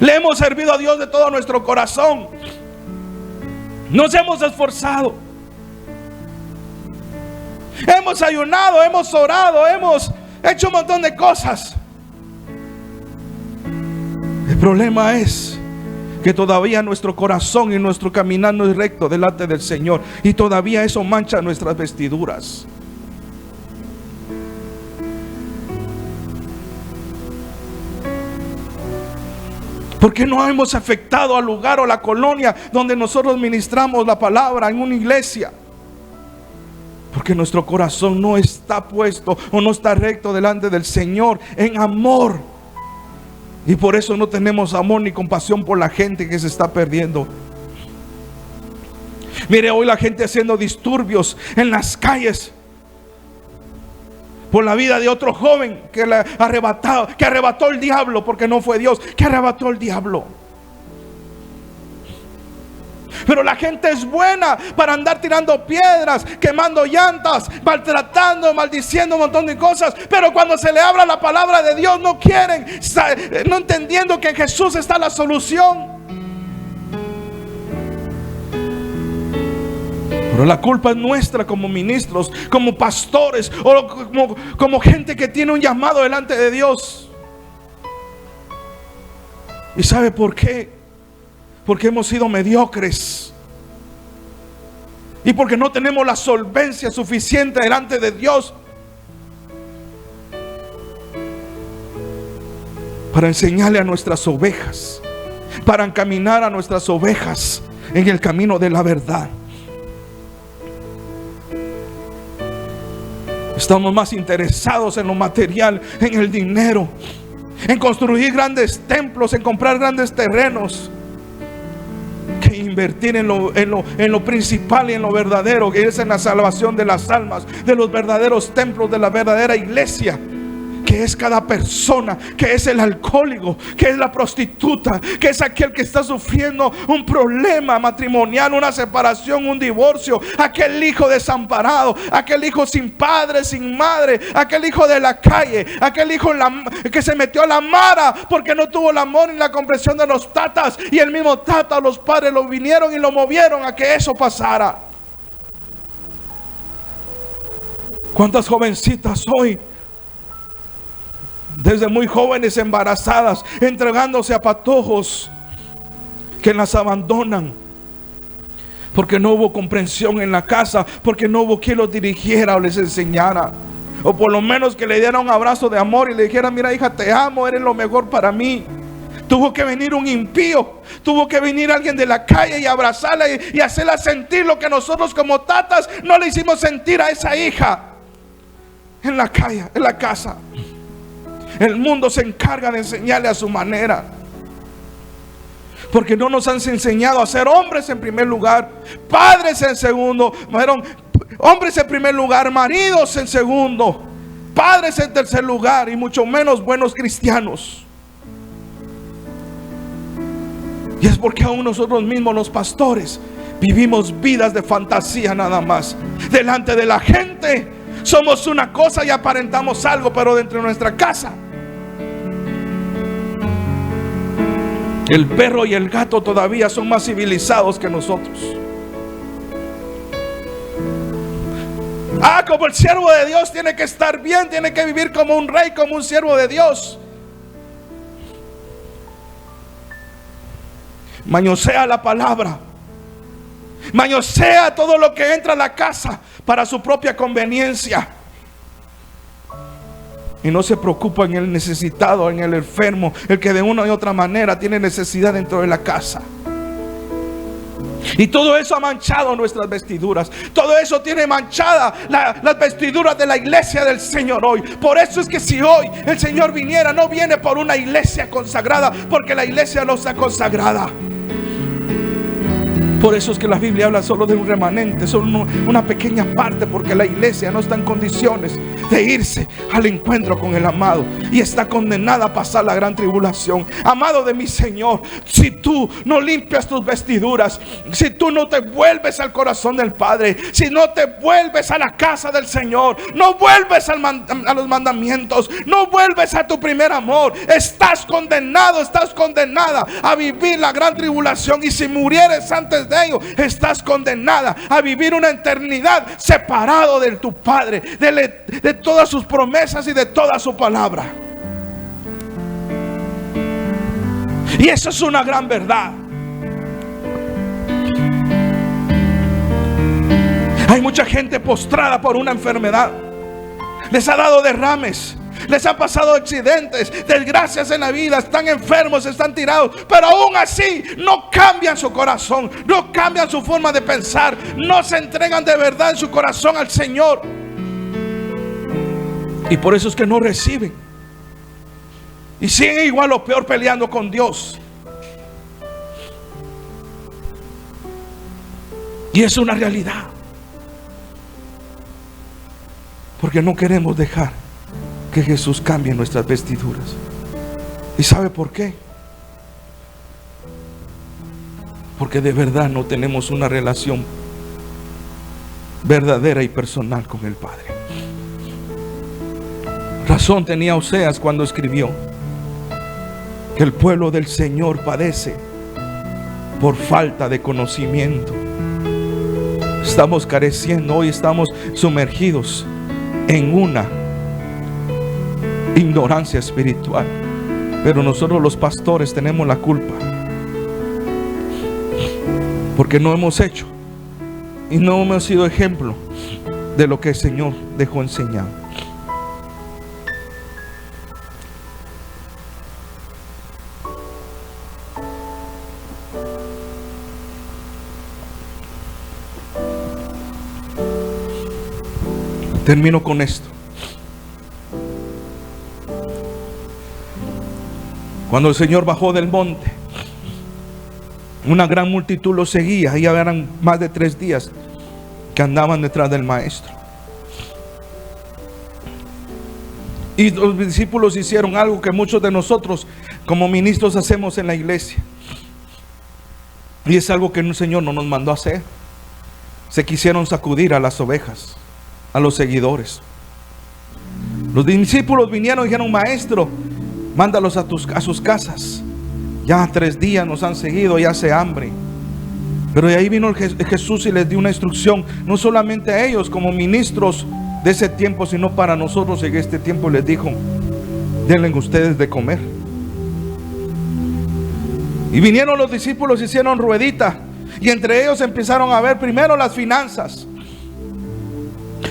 le hemos servido a Dios de todo nuestro corazón, nos hemos esforzado, Hemos ayunado, hemos orado, hemos hecho un montón de cosas. El problema es que todavía nuestro corazón y nuestro caminar no es recto delante del Señor, y todavía eso mancha nuestras vestiduras. ¿Por qué no hemos afectado al lugar o la colonia donde nosotros ministramos la palabra en una iglesia? Porque nuestro corazón no está puesto o no está recto delante del Señor en amor. Y por eso no tenemos amor ni compasión por la gente que se está perdiendo. Mire, hoy la gente haciendo disturbios en las calles por la vida de otro joven que arrebató el diablo, porque no fue Dios, que arrebató el diablo. Pero la gente es buena para andar tirando piedras, quemando llantas, maltratando, maldiciendo un montón de cosas. Pero cuando se le habla la palabra de Dios, no quieren, no entendiendo que en Jesús está la solución. Pero la culpa es nuestra como ministros, como pastores, o como gente que tiene un llamado delante de Dios. ¿Y sabe por qué? Porque hemos sido mediocres. Y porque no tenemos la solvencia suficiente delante de Dios para enseñarle a nuestras ovejas, para encaminar a nuestras ovejas en el camino de la verdad. Estamos más interesados en lo material, en el dinero, en construir grandes templos, en comprar grandes terrenos, que invertir en lo principal y en lo verdadero, que es en la salvación de las almas, de los verdaderos templos, de la verdadera iglesia, que es cada persona, que es el alcohólico, que es la prostituta, que es aquel que está sufriendo un problema matrimonial, una separación, un divorcio, aquel hijo desamparado, aquel hijo sin padre, sin madre, aquel hijo de la calle, aquel hijo que se metió a la mara porque no tuvo el amor ni la comprensión de los tatas, y el mismo tata, los padres lo vinieron y lo movieron a que eso pasara. ¿Cuántas jovencitas hoy, desde muy jóvenes, embarazadas, entregándose a patojos que las abandonan porque no hubo comprensión en la casa, porque no hubo quien los dirigiera o les enseñara, o por lo menos que le diera un abrazo de amor y le dijera: mira, hija, te amo, eres lo mejor para mí? Tuvo que venir un impío, tuvo que venir alguien de la calle y abrazarla y hacerla sentir lo que nosotros como tatas no le hicimos sentir a esa hija en la calle, en la casa. El mundo se encarga de enseñarle a su manera, porque no nos han enseñado a ser hombres en primer lugar, padres en segundo, hombres en primer lugar, maridos en segundo, padres en tercer lugar, y mucho menos buenos cristianos. Y es porque aún nosotros mismos, los pastores, vivimos vidas de fantasía nada más. Delante de la gente somos una cosa y aparentamos algo, pero dentro de nuestra casa el perro y el gato todavía son más civilizados que nosotros. Como el siervo de Dios tiene que estar bien, tiene que vivir como un rey, como un siervo de Dios. Mañosea la palabra, mañosea todo lo que entra a la casa para su propia conveniencia, y no se preocupa en el necesitado, en el enfermo, el que de una u otra manera tiene necesidad dentro de la casa. Y todo eso ha manchado nuestras vestiduras. Todo eso tiene manchada las vestiduras de la iglesia del Señor hoy. Por eso es que si hoy el Señor viniera, no viene por una iglesia consagrada, porque la iglesia no está consagrada. Por eso es que la Biblia habla solo de un remanente, solo una pequeña parte, porque la iglesia no está en condiciones de irse al encuentro con el amado, y está condenada a pasar la gran tribulación. Amado de mi Señor, si tú no limpias tus vestiduras, si tú no te vuelves al corazón del Padre, si no te vuelves a la casa del Señor, no vuelves a los mandamientos, no vuelves a tu primer amor, estás condenado, estás condenada a vivir la gran tribulación. Y si murieres antes deshaces de ello, estás condenada a vivir una eternidad separado de tu Padre, de todas sus promesas y de toda su palabra. Y eso es una gran verdad. Hay mucha gente postrada por una enfermedad. Les ha dado derrames, les ha pasado accidentes, desgracias en la vida, están enfermos, están tirados, pero aún así no cambian su corazón, no cambian su forma de pensar, no se entregan de verdad en su corazón al Señor. Y por eso es que no reciben. Y siguen igual o peor peleando con Dios. Y es una realidad. Porque no queremos dejar que Jesús cambie nuestras vestiduras. ¿Y sabe por qué? Porque de verdad no tenemos una relación verdadera y personal con el Padre. Razón tenía Oseas cuando escribió que el pueblo del Señor padece por falta de conocimiento. Estamos careciendo, hoy estamos sumergidos en una ignorancia espiritual, pero nosotros los pastores tenemos la culpa, porque no hemos hecho y no hemos sido ejemplo de lo que el Señor dejó enseñado. Termino con esto. Cuando el Señor bajó del monte, una gran multitud lo seguía. Ya eran más de 3 días que andaban detrás del Maestro. Y los discípulos hicieron algo que muchos de nosotros como ministros hacemos en la iglesia. Y es algo que el Señor no nos mandó a hacer. Se quisieron sacudir a las ovejas, a los seguidores. Los discípulos vinieron y dijeron: Maestro, mándalos a sus casas. Ya 3 días nos han seguido y hace hambre. Pero de ahí vino Jesús y les dio una instrucción, no solamente a ellos como ministros de ese tiempo, sino para nosotros en este tiempo. Les dijo: denle ustedes de comer. Y vinieron los discípulos, hicieron ruedita, y entre ellos empezaron a ver primero las finanzas.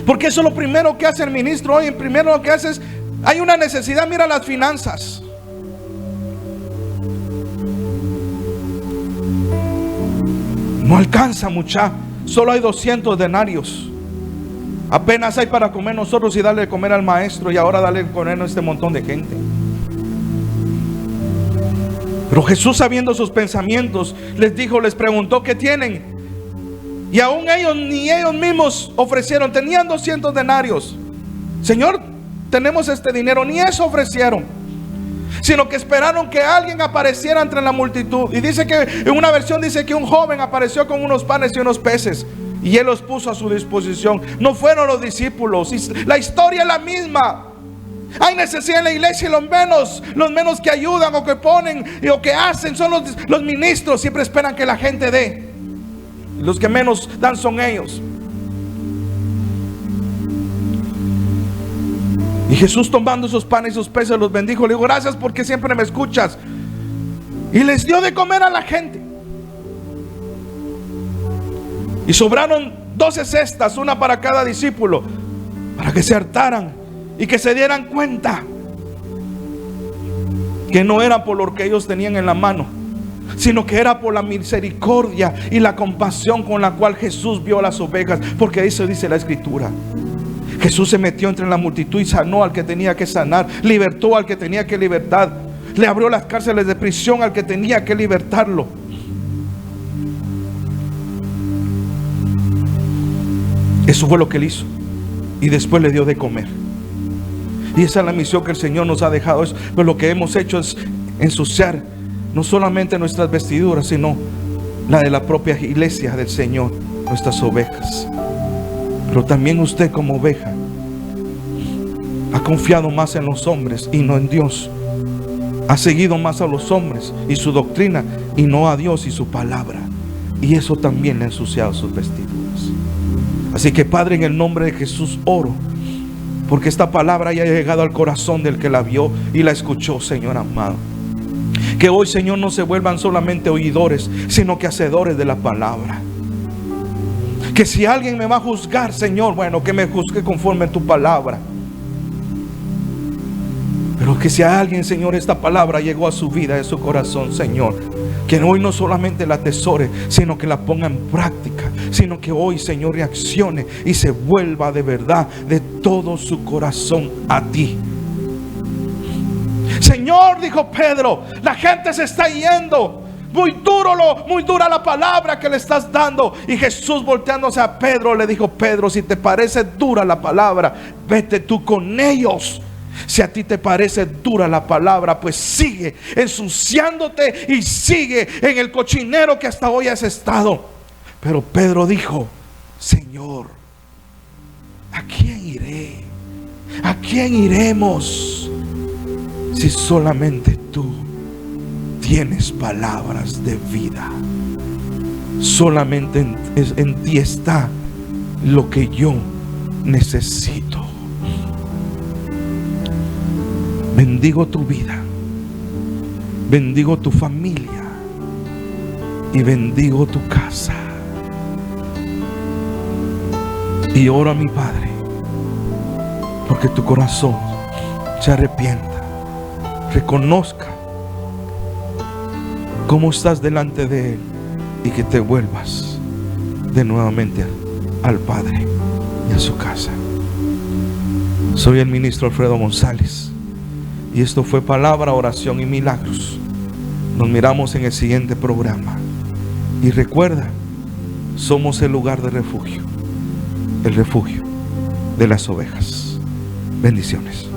Porque eso es lo primero que hace el ministro hoy. Primero lo que hace es, hay una necesidad, mira las finanzas. No alcanza mucha, solo hay 200 denarios. Apenas hay para comer nosotros y darle de comer al Maestro, y ahora darle de comer a este montón de gente. Pero Jesús, sabiendo sus pensamientos, les dijo, les preguntó: ¿qué tienen? Y aún ellos, ni ellos mismos ofrecieron. Tenían 200 denarios. Señor, tenemos este dinero. Ni eso ofrecieron, sino que esperaron que alguien apareciera entre la multitud. Y dice que en una versión dice que un joven apareció con unos panes y unos peces, y él los puso a su disposición. No fueron los discípulos. Y la historia es la misma. Hay necesidad en la iglesia, y los menos que ayudan o que ponen o que hacen son los ministros. Siempre esperan que la gente dé. Los que menos dan son ellos. Y Jesús, tomando esos panes y esos peces, los bendijo. Le dijo: gracias porque siempre me escuchas. Y les dio de comer a la gente. Y sobraron 12 cestas, una para cada discípulo, para que se hartaran y que se dieran cuenta que no era por lo que ellos tenían en la mano, sino que era por la misericordia y la compasión con la cual Jesús vio a las ovejas. Porque eso dice la Escritura. Jesús se metió entre la multitud y sanó al que tenía que sanar, libertó al que tenía que libertar, le abrió las cárceles de prisión al que tenía que libertarlo. Eso fue lo que él hizo. Y después le dio de comer. Y esa es la misión que el Señor nos ha dejado. Pero lo que hemos hecho es ensuciar no solamente nuestras vestiduras, sino la de la propia iglesia del Señor, nuestras ovejas. Pero también usted, como oveja, ha confiado más en los hombres y no en Dios. Ha seguido más a los hombres y su doctrina, y no a Dios y su palabra. y eso también le ha ensuciado sus vestiduras. Así que Padre, en el nombre de Jesús oro porque esta palabra haya llegado al corazón del que la vio y la escuchó, Señor amado. Que hoy, Señor, no se vuelvan solamente oidores, sino que hacedores de la palabra. Que si alguien me va a juzgar, Señor, bueno, que me juzgue conforme a tu palabra. Pero que si a alguien, Señor, esta palabra llegó a su vida, a su corazón, Señor, que hoy no solamente la atesore, sino que la ponga en práctica, sino que hoy, Señor, reaccione y se vuelva de verdad, de todo su corazón a ti. Señor, dijo Pedro, la gente se está yendo. Muy dura la palabra que le estás dando. Y Jesús, volteándose a Pedro, le dijo: Pedro, si te parece dura la palabra, vete tú con ellos. Si a ti te parece dura la palabra, pues sigue ensuciándote y sigue en el cochinero que hasta hoy has estado. Pero Pedro dijo: Señor, ¿a quién iré? ¿A quién iremos? Si solamente tú tienes palabras de vida. Solamente en ti está lo que yo necesito. Bendigo tu vida, bendigo tu familia y bendigo tu casa. Y oro a mi Padre porque tu corazón se arrepienta, reconozca cómo estás delante de Él y que te vuelvas de nuevamente al Padre y a su casa. Soy el ministro Alfredo González y esto fue Palabra, Oración y Milagros. Nos miramos en el siguiente programa y recuerda, somos el lugar de refugio, el refugio de las ovejas. Bendiciones.